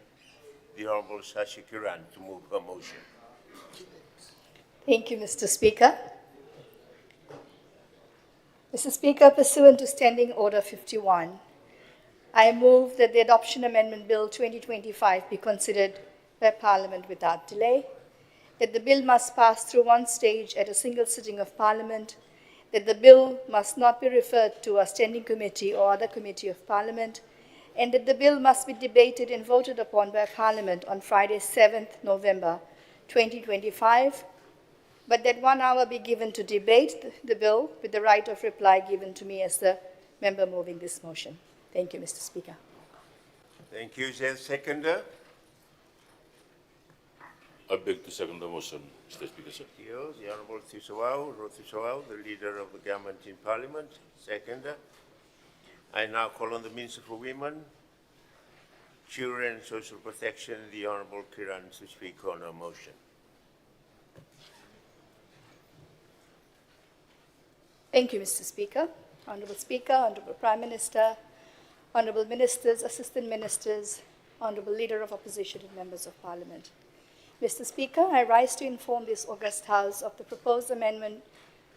the Honourable Sashi Kiran, to move her motion. Thank you, Mr. Speaker. Mr. Speaker, pursuant to Standing Order 51, I move that the Adoption Amendment Bill 2025 be considered by Parliament without delay, that the bill must pass through one stage at a single sitting of Parliament, that the bill must not be referred to a standing committee or other committee of Parliament, and that the bill must be debated and voted upon by Parliament on Friday, 7th November 2025, but that 1 hour be given to debate the bill with the right of reply given to me as the member moving this motion. Thank you, Mr. Speaker. Thank you. Is there a seconder? I beg to second the motion, Mr. Speaker, sir. Thank you. The Honourable Tisawau, Rothusawau, the Leader of the Government in Parliament. Seconder. I now call on the Minister for Women, Children and Social Protection, the Honourable Kiran, to speak on our motion. Thank you, Mr. Speaker. Honourable Speaker, Honourable Prime Minister, Honourable Ministers, Assistant Ministers, Honourable Leader of Opposition and Members of Parliament. Mr. Speaker, I rise to inform this august House of the proposed amendment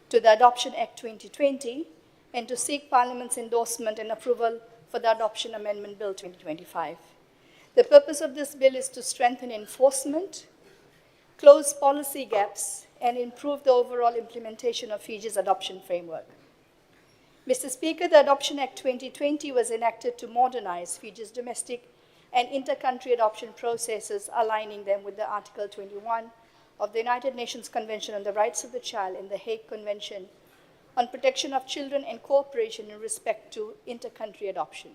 to the Adoption Act 2020 and to seek Parliament's endorsement and approval for the Adoption Amendment Bill 2025. The purpose of this bill is to strengthen enforcement, close policy gaps, and improve the overall implementation of Fiji's adoption framework. Mr. Speaker, the Adoption Act 2020 was enacted to modernize Fiji's domestic and inter-country adoption processes, aligning them with the Article 21 of the United Nations Convention on the Rights of the Child and the Hague Convention on Protection of Children and Cooperation in respect to inter-country adoption.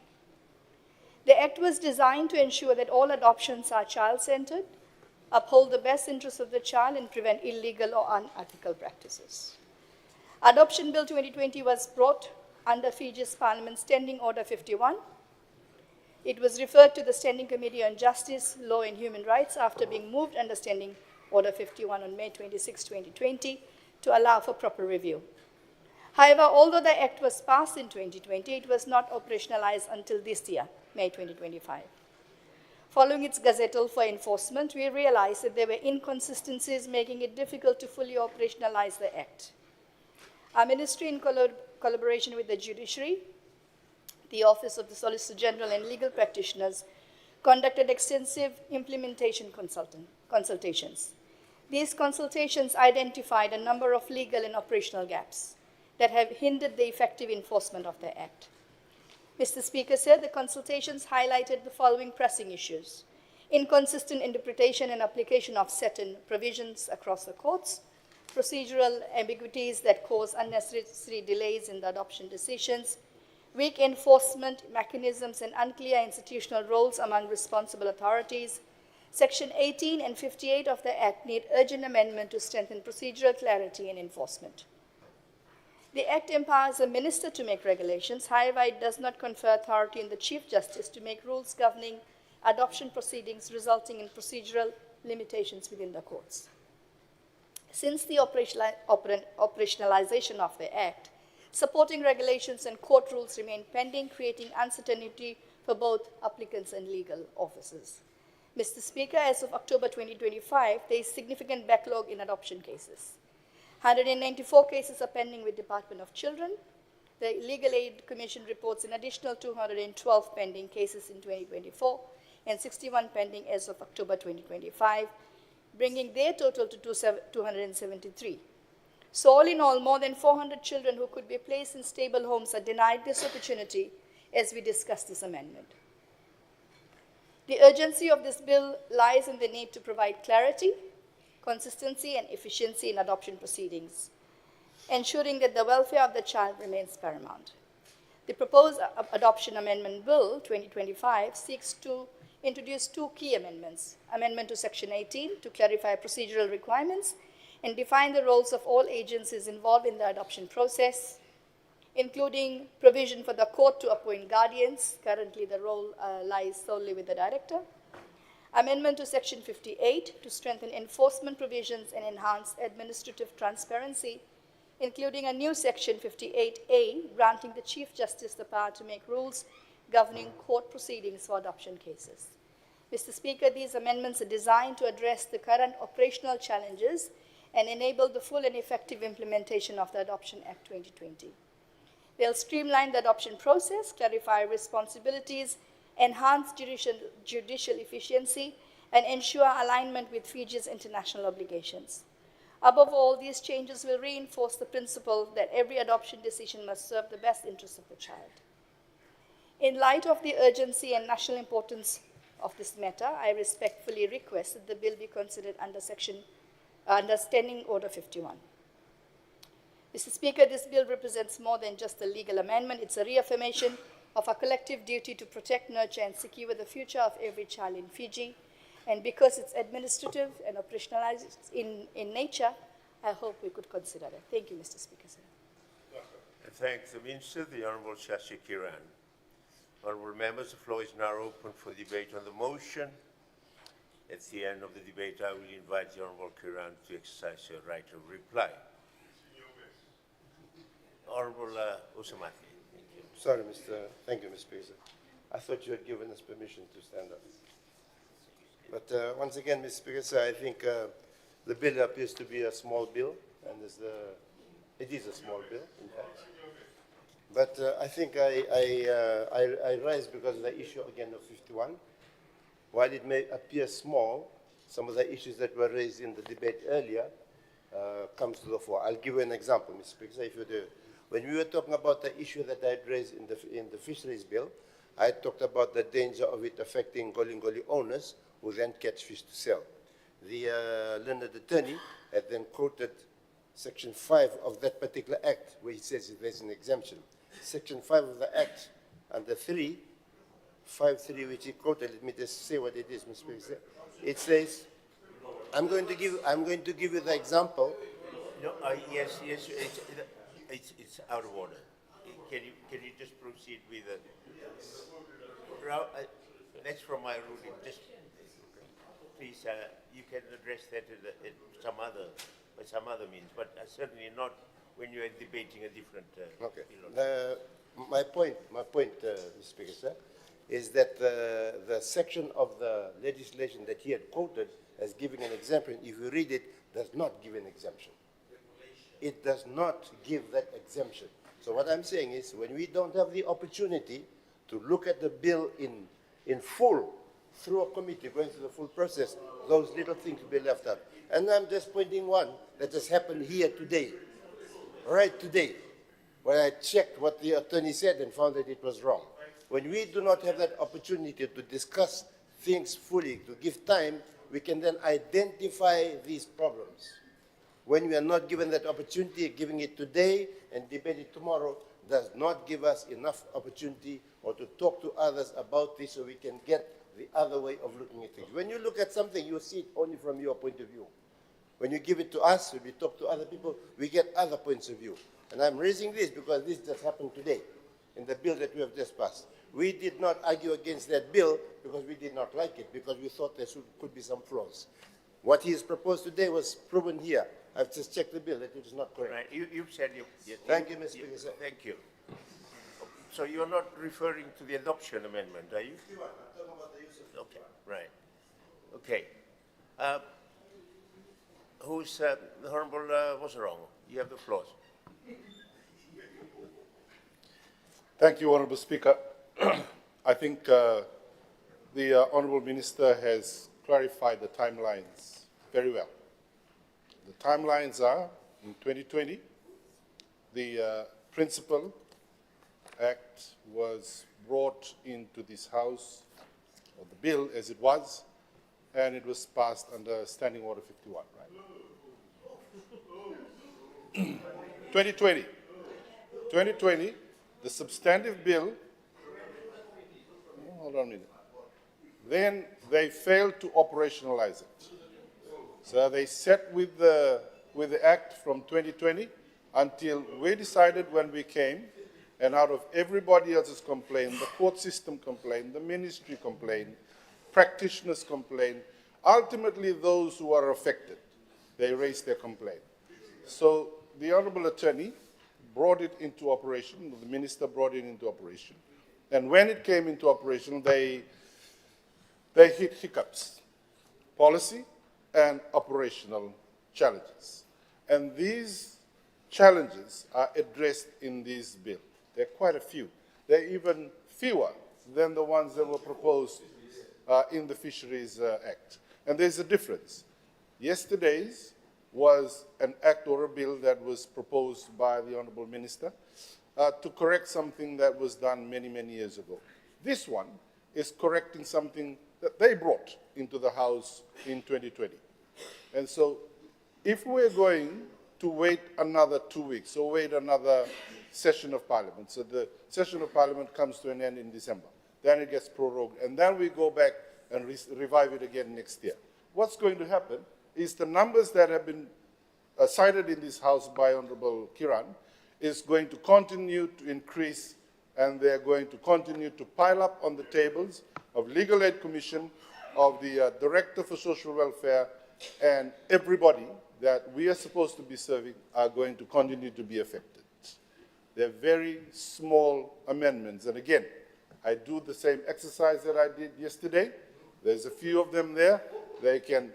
The Act was designed to ensure that all adoptions are child-centered, uphold the best interests of the child, and prevent illegal or unethical practices. Adoption Bill 2020 was brought under Fiji's Parliament Standing Order 51. It was referred to the Standing Committee on Justice, Law and Human Rights after being moved under Standing Order 51 on May 26, 2020, to allow for proper review. However, although the Act was passed in 2020, it was not operationalized until this year, May 2025. Following its gazettal for enforcement, we realized that there were inconsistencies making it difficult to fully operationalize the Act. Our ministry, in collaboration with the judiciary, the Office of the Solicitor General and legal practitioners, conducted extensive implementation consultations. These consultations identified a number of legal and operational gaps that have hindered the effective enforcement of the Act. Mr. Speaker, sir, the consultations highlighted the following pressing issues: inconsistent interpretation and application of certain provisions across the courts, procedural ambiguities that cause unnecessary delays in the adoption decisions, weak enforcement mechanisms and unclear institutional roles among responsible authorities. Section 18 and 58 of the Act need urgent amendment to strengthen procedural clarity and enforcement. The Act empowers a minister to make regulations. However, it does not confer authority on the Chief Justice to make rules governing adoption proceedings, resulting in procedural limitations within the courts. Since the operationalization of the Act, supporting regulations and court rules remain pending, creating uncertainty for both applicants and legal officers. Mr. Speaker, as of October 2025, there is significant backlog in adoption cases. 194 cases are pending with Department of Children. The Legal Aid Commission reports an additional 212 pending cases in 2024 and 61 pending as of October 2025, bringing their total to 273. So all in all, more than 400 children who could be placed in stable homes are denied this opportunity as we discuss this amendment. The urgency of this bill lies in the need to provide clarity, consistency, and efficiency in adoption proceedings, ensuring that the welfare of the child remains paramount. The proposed Adoption Amendment Bill 2025 seeks to introduce two key amendments: amendment to Section 18 to clarify procedural requirements and define the roles of all agencies involved in the adoption process, including provision for the court to appoint guardians. Currently, the role lies solely with the director. Amendment to Section 58 to strengthen enforcement provisions and enhance administrative transparency, including a new Section 58A granting the Chief Justice the power to make rules governing court proceedings for adoption cases. Mr. Speaker, these amendments are designed to address the current operational challenges and enable the full and effective implementation of the Adoption Act 2020. They'll streamline the adoption process, clarify responsibilities, enhance judicial efficiency, and ensure alignment with Fiji's international obligations. Above all, these changes will reinforce the principle that every adoption decision must serve the best interests of the child. In light of the urgency and national importance of this matter, I respectfully request that the bill be considered under Standing Order 51. Mr. Speaker, this bill represents more than just a legal amendment. It's a reaffirmation of our collective duty to protect, nurture, and secure the future of every child in Fiji. And because it's administrative and operationalized in nature, I hope we could consider it. Thank you, Mr. Speaker, sir. Thank the Minister, the Honourable Shashi Kiran. Honourable members, the floor is now open for debate on the motion. At the end of the debate, I will invite the Honourable Kiran to exercise your right of reply. Honourable Usamati. Sorry, thank you, Mr. Speaker. I thought you had given us permission to stand up. But once again, Mr. Speaker, I think the bill appears to be a small bill, and as the It is a small bill, in fact. But I think I raised because of the issue again of 51. While it may appear small, some of the issues that were raised in the debate earlier comes to the fore. I'll give you an example, Mr. Speaker, if you do. When we were talking about the issue that I had raised in the fisheries bill, I talked about the danger of it affecting Golingoli owners who then catch fish to sell. The learned attorney had then quoted Section 5 of that particular act, where he says there's an exemption. Section 5 of the act, under 5.3, which he quoted, let me just say what it is, Mr. Speaker. It says, I'm going to give you the example. No, yes, it's out of order. Can you just proceed with the? That's from my ruling. Just please, you can address that in some other means, but certainly not when you are debating a different. Okay. My point, Mr. Speaker, sir, is that the section of the legislation that he had quoted as giving an exemption, if you read it, does not give an exemption. It does not give that exemption. So what I'm saying is, when we don't have the opportunity to look at the bill in full, through a committee, going through the full process, those little things will be left out. And I'm just pointing one that has happened here today, right today, when I checked what the attorney said and found that it was wrong. When we do not have that opportunity to discuss things fully, to give time, we can then identify these problems. When we are not given that opportunity, giving it today and debate it tomorrow does not give us enough opportunity or to talk to others about this so we can get the other way of looking at things. When you look at something, you see it only from your point of view. When you give it to us, when we talk to other people, we get other points of view. And I'm raising this because this just happened today in the bill that we have just passed. We did not argue against that bill because we did not like it, because we thought there could be some flaws. What he has proposed today was proven here. I've just checked the bill that it is not correct. Right. You've said Thank you, Mr. Speaker. Thank you. So you're not referring to the adoption amendment, are you? Okay, right. Okay. Who's the Honourable Wasarongo? You have the floor. Thank you, Honourable Speaker. I think the Honourable Minister has clarified the timelines very well. The timelines are, in 2020, the Principal Act was brought into this House, or the bill as it was, and it was passed under Standing Order 51, right? 2020, the substantive bill, hold on a minute, then they failed to operationalize it. So they sat with the Act from 2020 until we decided when we came, and out of everybody else's complaint, the court system complained, the ministry complained, practitioners complained, ultimately those who are affected, they raised their complaint. So the Honourable Attorney brought it into operation, the Minister brought it into operation, and when it came into operation, they hit hiccups, policy and operational challenges. And these challenges are addressed in this bill. There are quite a few. They're even fewer than the ones that were proposed in the Fisheries Act. And there's a difference. Yesterday's was an act or a bill that was proposed by the Honourable Minister to correct something that was done many, many years ago. This one is correcting something that they brought into the House in 2020. And so if we're going to wait another 2 weeks or wait another session of Parliament, so the session of Parliament comes to an end in December, then it gets prorogued, and then we go back and revive it again next year. What's going to happen is the numbers that have been cited in this House by Honourable Kiran is going to continue to increase, and they're going to continue to pile up on the tables of Legal Aid Commission, of the Director for Social Welfare, and everybody that we are supposed to be serving are going to continue to be affected. They're very small amendments. And again, I do the same exercise that I did yesterday. There's a few of them there. They can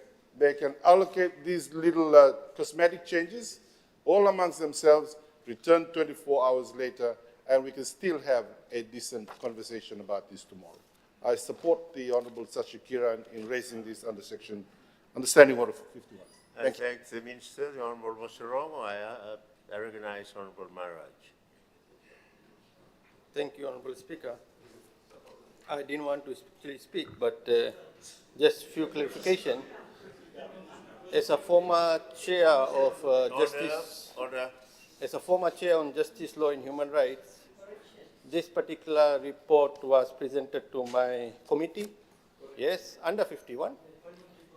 allocate these little cosmetic changes all amongst themselves, return 24 hours later, and we can still have a decent conversation about this tomorrow. I support the Honorable Sashi Kiran in raising this under Standing Order 51. I thank the Minister, the Honorable Mosoromo. I recognize Honorable Maharaj. Thank you, Honorable Speaker. I didn't want to actually speak, but just a few clarification. As a former chair of Justice, as a former chair on Justice, Law and Human Rights, this particular report was presented to my committee. Yes, under 51.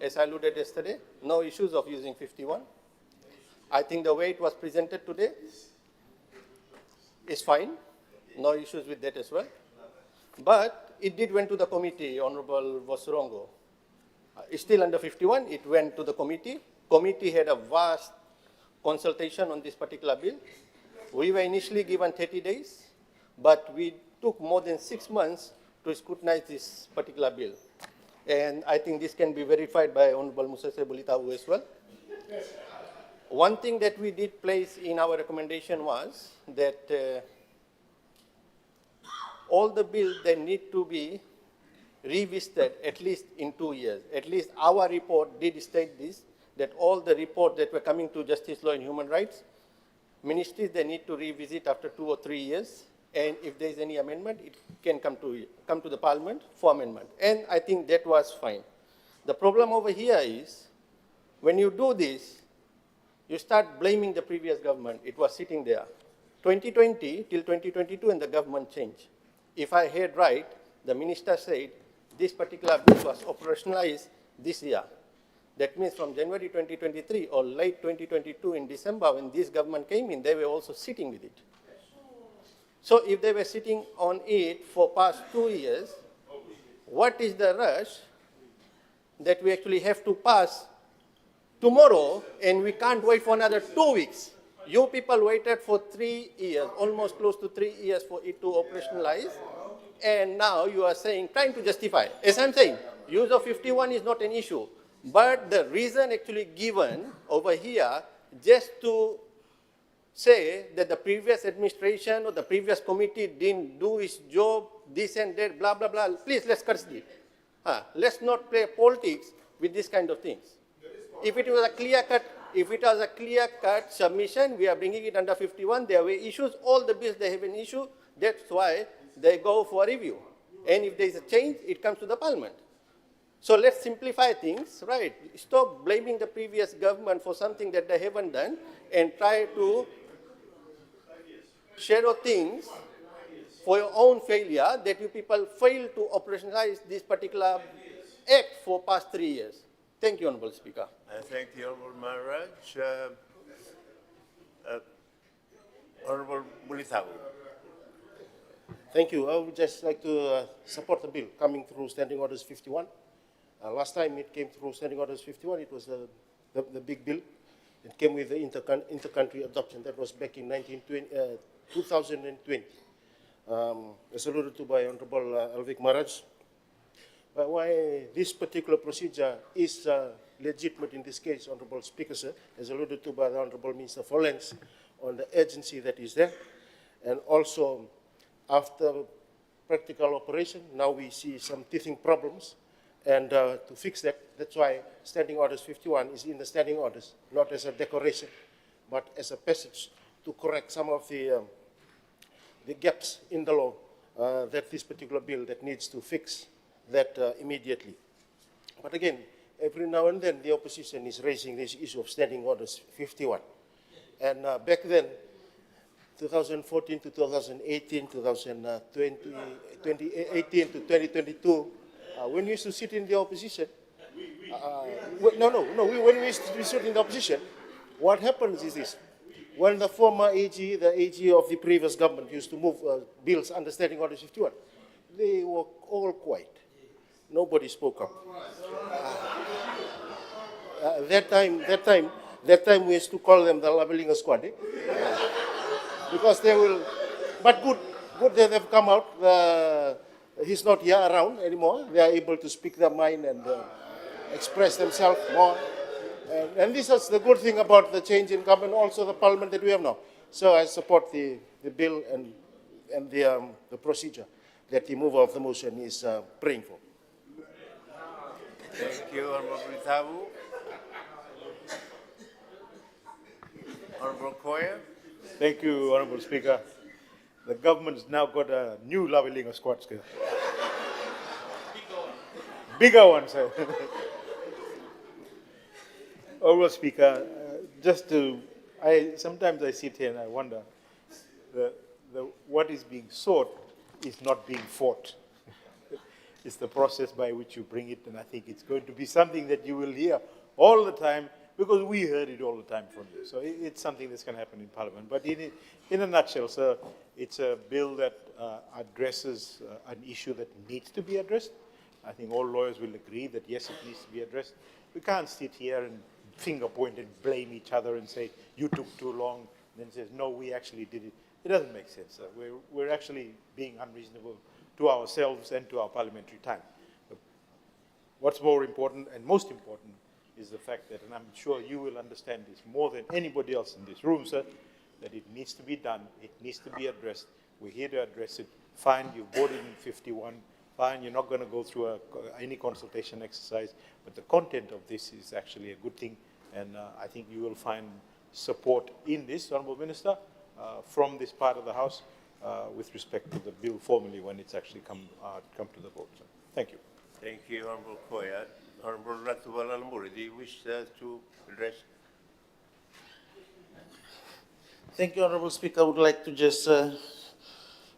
As I alluded yesterday, no issues of using 51. I think the way it was presented today is fine. No issues with that as well. But it did went to the committee, Honorable Vosorongo. It's still under 51. It went to the committee. Committee had a vast consultation on this particular bill. We were initially given 30 days, but we took more than 6 months to scrutinize this particular bill. And I think this can be verified by Honorable Musase Bulitawu as well. One thing that we did place in our recommendation was that all the bills that need to be revisited at least in 2 years. At least our report did state this, that all the reports that were coming to Justice, Law and Human Rights, ministries, they need to revisit after 2 or 3 years. And if there is any amendment, it can come to the Parliament for amendment. And I think that was fine. The problem over here is, when you do this, you start blaming the previous government. It was sitting there. 2020 till 2022, and the government changed. If I heard right, the minister said this particular bill was operationalized this year. That means from January 2023 or late 2022 in December, when this government came in, they were also sitting with it. So if they were sitting on it for past 2 years, what is the rush that we actually have to pass tomorrow, and we can't wait for another 2 weeks? You people waited for 3 years, almost close to 3 years for it to operationalize, and now you are saying, trying to justify. As I'm saying, use of 51 is not an issue, but the reason actually given over here just to say that the previous administration or the previous committee didn't do its job, this and that, blah, blah, blah. Please, let's curse it. Let's not play politics with these kind of things. If it was a clear-cut submission, we are bringing it under 51, there were issues, all the bills they have an issue, that's why they go for review. And if there is a change, it comes to the Parliament. So let's simplify things, right? Stop blaming the previous government for something that they haven't done and try to shadow things for your own failure that you people failed to operationalize this particular act for past 3 years. Thank you, Honorable Speaker. I thank the Honorable Maharaj. Honorable Bulitawu. Thank you. I would just like to support the bill coming through Standing Orders 51. Last time it came through Standing Orders 51, it was the big bill. It came with the inter-country adoption. That was back in 2020. As alluded to by Honorable Alvik Maharaj. Why this particular procedure is legitimate in this case, Honorable Speaker, sir, as alluded to by the Honorable Minister for Lands on the urgency that is there. And also, after practical operation, now we see some teething problems. And to fix that, that's why Standing Orders 51 is in the Standing Orders, not as a decoration, but as a passage to correct some of the gaps in the law that this particular bill that needs to fix that immediately. But again, every now and then the opposition is raising this issue of Standing Orders 51. And back then, 2014 to 2018, 2018 to 2022, when we used to sit in the opposition, when we used to sit in the opposition, what happens is this. When the former AG, the AG of the previous government used to move bills under Standing Order 51, they were all quiet. Nobody spoke up. That time we used to call them the Labelinga Squad. Because they will, but good that they've come out. He's not here around anymore. They are able to speak their mind and express themselves more. And this is the good thing about the change in government, also the parliament that we have now. So I support the bill and the procedure that the mover of the motion is praying for. Thank you, Honorable Ritavu. Honorable Koya. Thank you, Honorable Speaker. The government's now got a new Lavilinga squad scale. Bigger one, sir. Honorable Speaker, sometimes I sit here and I wonder, what is being sought is not being fought. It's the process by which you bring it, and I think it's going to be something that you will hear all the time, because we heard it all the time from you. So it's something that's going to happen in Parliament. But in a nutshell, sir, it's a bill that addresses an issue that needs to be addressed. I think all lawyers will agree that, yes, it needs to be addressed. We can't sit here and finger point and blame each other and say, you took too long, and then says, no, we actually did it. It doesn't make sense, sir. We're actually being unreasonable to ourselves and to our parliamentary time. But what's more important and most important is the fact that, and I'm sure you will understand this more than anybody else in this room, sir, that it needs to be done, it needs to be addressed. We're here to address it. Fine, you voted in 51. Fine, you're not going to go through any consultation exercise, but the content of this is actually a good thing, and I think you will find support in this, Honourable Minister, from this part of the House with respect to the bill formally when it's actually come to the vote. So, thank you. Thank you, Honorable Koya. Honorable Ratu Valalamuri, do you wish to address? Thank you, Honorable Speaker. I would like to just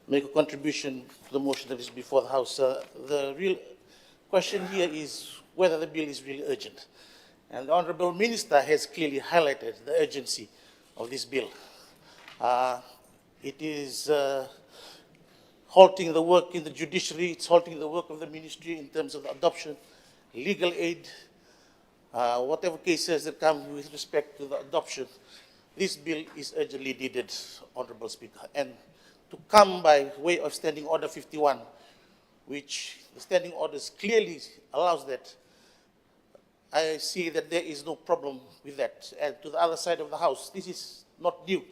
make a contribution to the motion that is before the House. The real question here is whether the bill is really urgent. And the Honorable Minister has clearly highlighted the urgency of this bill. It is halting the work in the judiciary, it's halting the work of the ministry in terms of the adoption, legal aid, whatever cases that come with respect to the adoption. This bill is urgently needed, Honorable Speaker. And to come by way of Standing Order 51, which the standing orders clearly allows that, I see that there is no problem with that. And to the other side of the House, this is not new.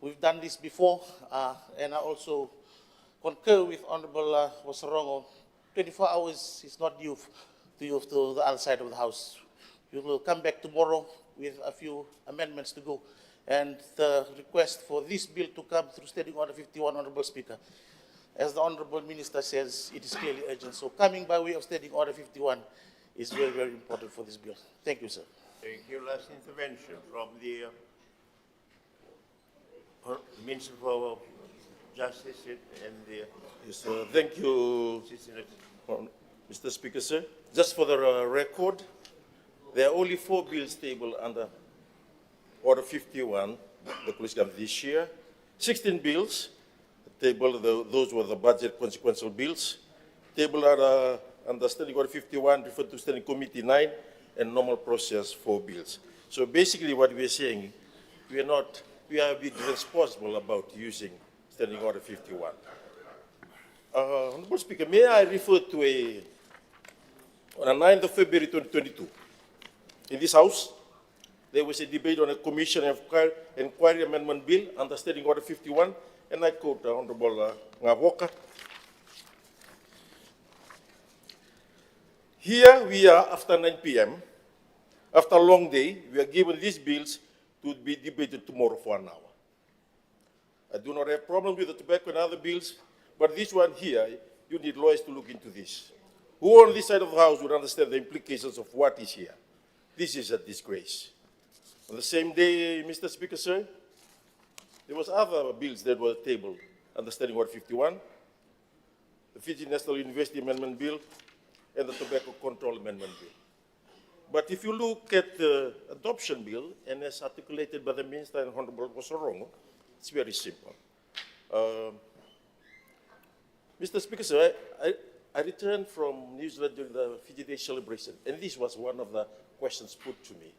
We've done this before, and I also concur with Honorable Wasarongo. 24 hours is not new to the other side of the House. You will come back tomorrow with a few amendments to go. And the request for this bill to come through Standing Order 51, Honorable Speaker, as the Honorable Minister says, it is clearly urgent. So coming by way of Standing Order 51 is very, very important for this bill. Thank you, sir. Thank you. Last intervention from the Minister for Justice and the... Yes, thank you, Mr. Speaker, sir. Just for the record, there are only 4 bills tabled under Order 51, the police government this year. 16 bills tabled, those were the budget consequential bills. Tabled are under Standing Order 51, referred to Standing Committee 9, and normal process 4 bills. So basically what we are saying, we are being responsible about using Standing Order 51. Honorable Speaker, may I refer to on the 9th of February 2022, in this House, there was a debate on a Commission Inquiry Amendment Bill under Standing Order 51, and I quote Honorable Ngavoka. Here we are after 9 p.m., after a long day, we are given these bills to be debated tomorrow for an hour. I do not have a problem with the tobacco and other bills, but this one here, you need lawyers to look into this. Who on this side of the House would understand the implications of what is here? This is a disgrace. On the same day, Mr. Speaker, sir, there was other bills that were tabled under Standing Order 51, the Fiji National University Amendment Bill, and the Tobacco Control Amendment Bill. But if you look at the adoption bill, and as articulated by the Minister and Honorable Wasarongo, it's very simple. Mr. Speaker, sir, I returned from New Zealand during the Fiji Day celebration, and this was one of the questions put to me.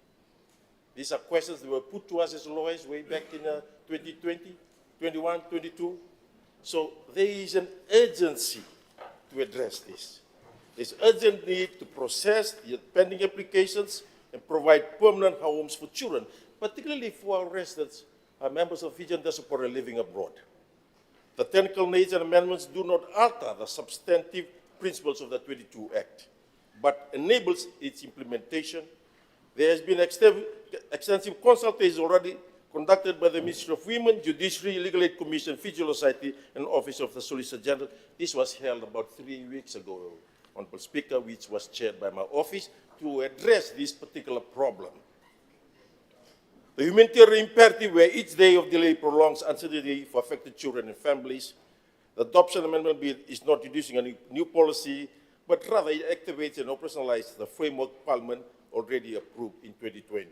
These are questions that were put to us as lawyers way back in 2020, 21, 22. So there is an urgency to address this. There's urgent need to process the pending applications and provide permanent homes for children, particularly for our residents, members of Fijian diaspora living abroad. The technical nature amendments do not alter the substantive principles of the 22 Act, but enables its implementation. There has been extensive consultation already conducted by the Ministry of Women, Judiciary, Legal Aid Commission, Fiji Law Society, and Office of the Solicitor General. This was held about 3 weeks ago, Honorable Speaker, which was chaired by my office to address this particular problem. The humanitarian imperative where each day of delay prolongs uncertainty for affected children and families. The adoption amendment bill is not introducing a new policy, but rather it activates and operationalizes the framework Parliament already approved in 2020.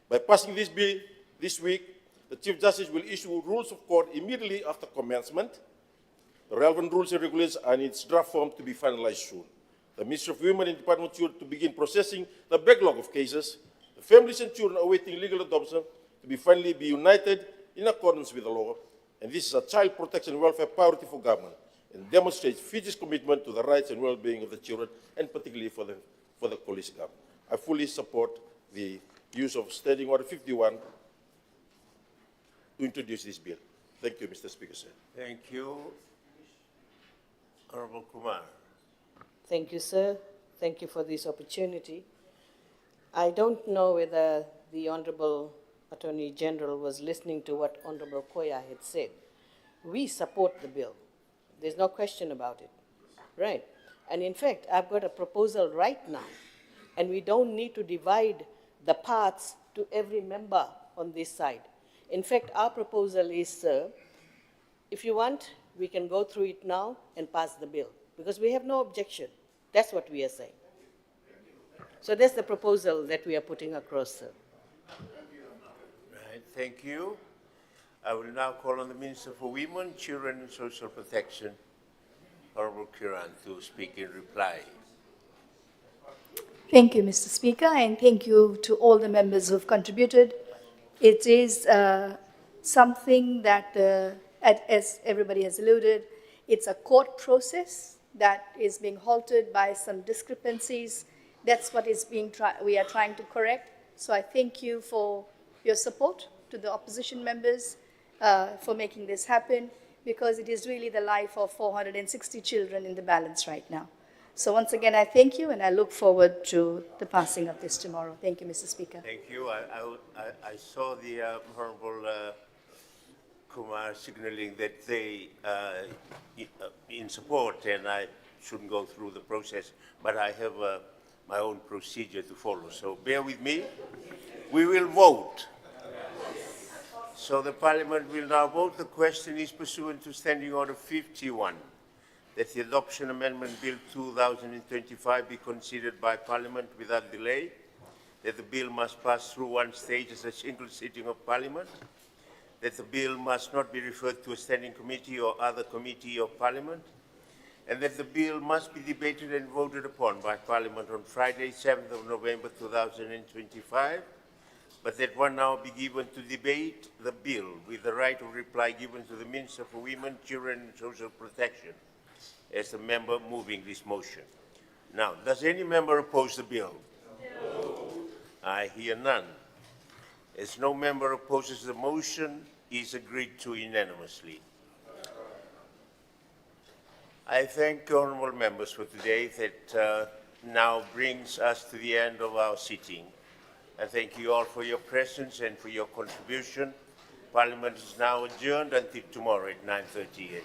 By passing this bill this week, the Chief Justice will issue rules of court immediately after commencement. The relevant rules and regulations are in its draft form to be finalized soon. The Ministry of Women and Department of Children to begin processing the backlog of cases. The families and children awaiting legal adoption to be finally be united in accordance with the law. And this is a child protection and welfare priority for government and demonstrates Fiji's commitment to the rights and well-being of the children, and particularly for the coalition government. I fully support the use of Standing Order 51 to introduce this bill. Thank you, Mr. Speaker, sir. Thank you. Honorable Kumar. Thank you, sir. Thank you for this opportunity. I don't know whether the Honorable Attorney General was listening to what Honorable Koya had said. We support the bill. There's no question about it. Right. And in fact, I've got a proposal right now, and we don't need to divide the parts to every member on this side. In fact, our proposal is, sir, if you want, we can go through it now and pass the bill, because we have no objection. That's what we are saying. So that's the proposal that we are putting across, sir. Right, thank you. I will now call on the Minister for Women, Children and Social Protection, Honorable Kiran, to speak in reply. Thank you, Mr. Speaker, and thank you to all the members who have contributed. It is something that, as everybody has alluded, it's a court process that is being halted by some discrepancies. That's what is we are trying to correct. So I thank you for your support to the opposition members for making this happen, because it is really the life of 460 children in the balance right now. So once again, I thank you, and I look forward to the passing of this tomorrow. Thank you, Mr. Speaker. Thank you. I saw the Honorable Kumar signaling that they in support, and I shouldn't go through the process, but I have my own procedure to follow. So bear with me. We will vote. So the Parliament will now vote. The question is pursuant to Standing Order 51. That the Adoption Amendment Bill 2025 be considered by Parliament without delay, that the bill must pass through one stage as a single sitting of Parliament, that the bill must not be referred to a standing committee or other committee of Parliament, and that the bill must be debated and voted upon by Parliament on Friday, 7th of November 2025, but that 1 hour be given to debate the bill with the right of reply given to the Minister for Women, Children and Social Protection, as the member moving this motion. Now, does any member oppose the bill? No. I hear none. As no member opposes the motion, is agreed to unanimously. I thank honourable members for today. That now brings us to the end of our sitting. I thank you all for your presence and for your contribution. Parliament is now adjourned until tomorrow at 9:30 a.m.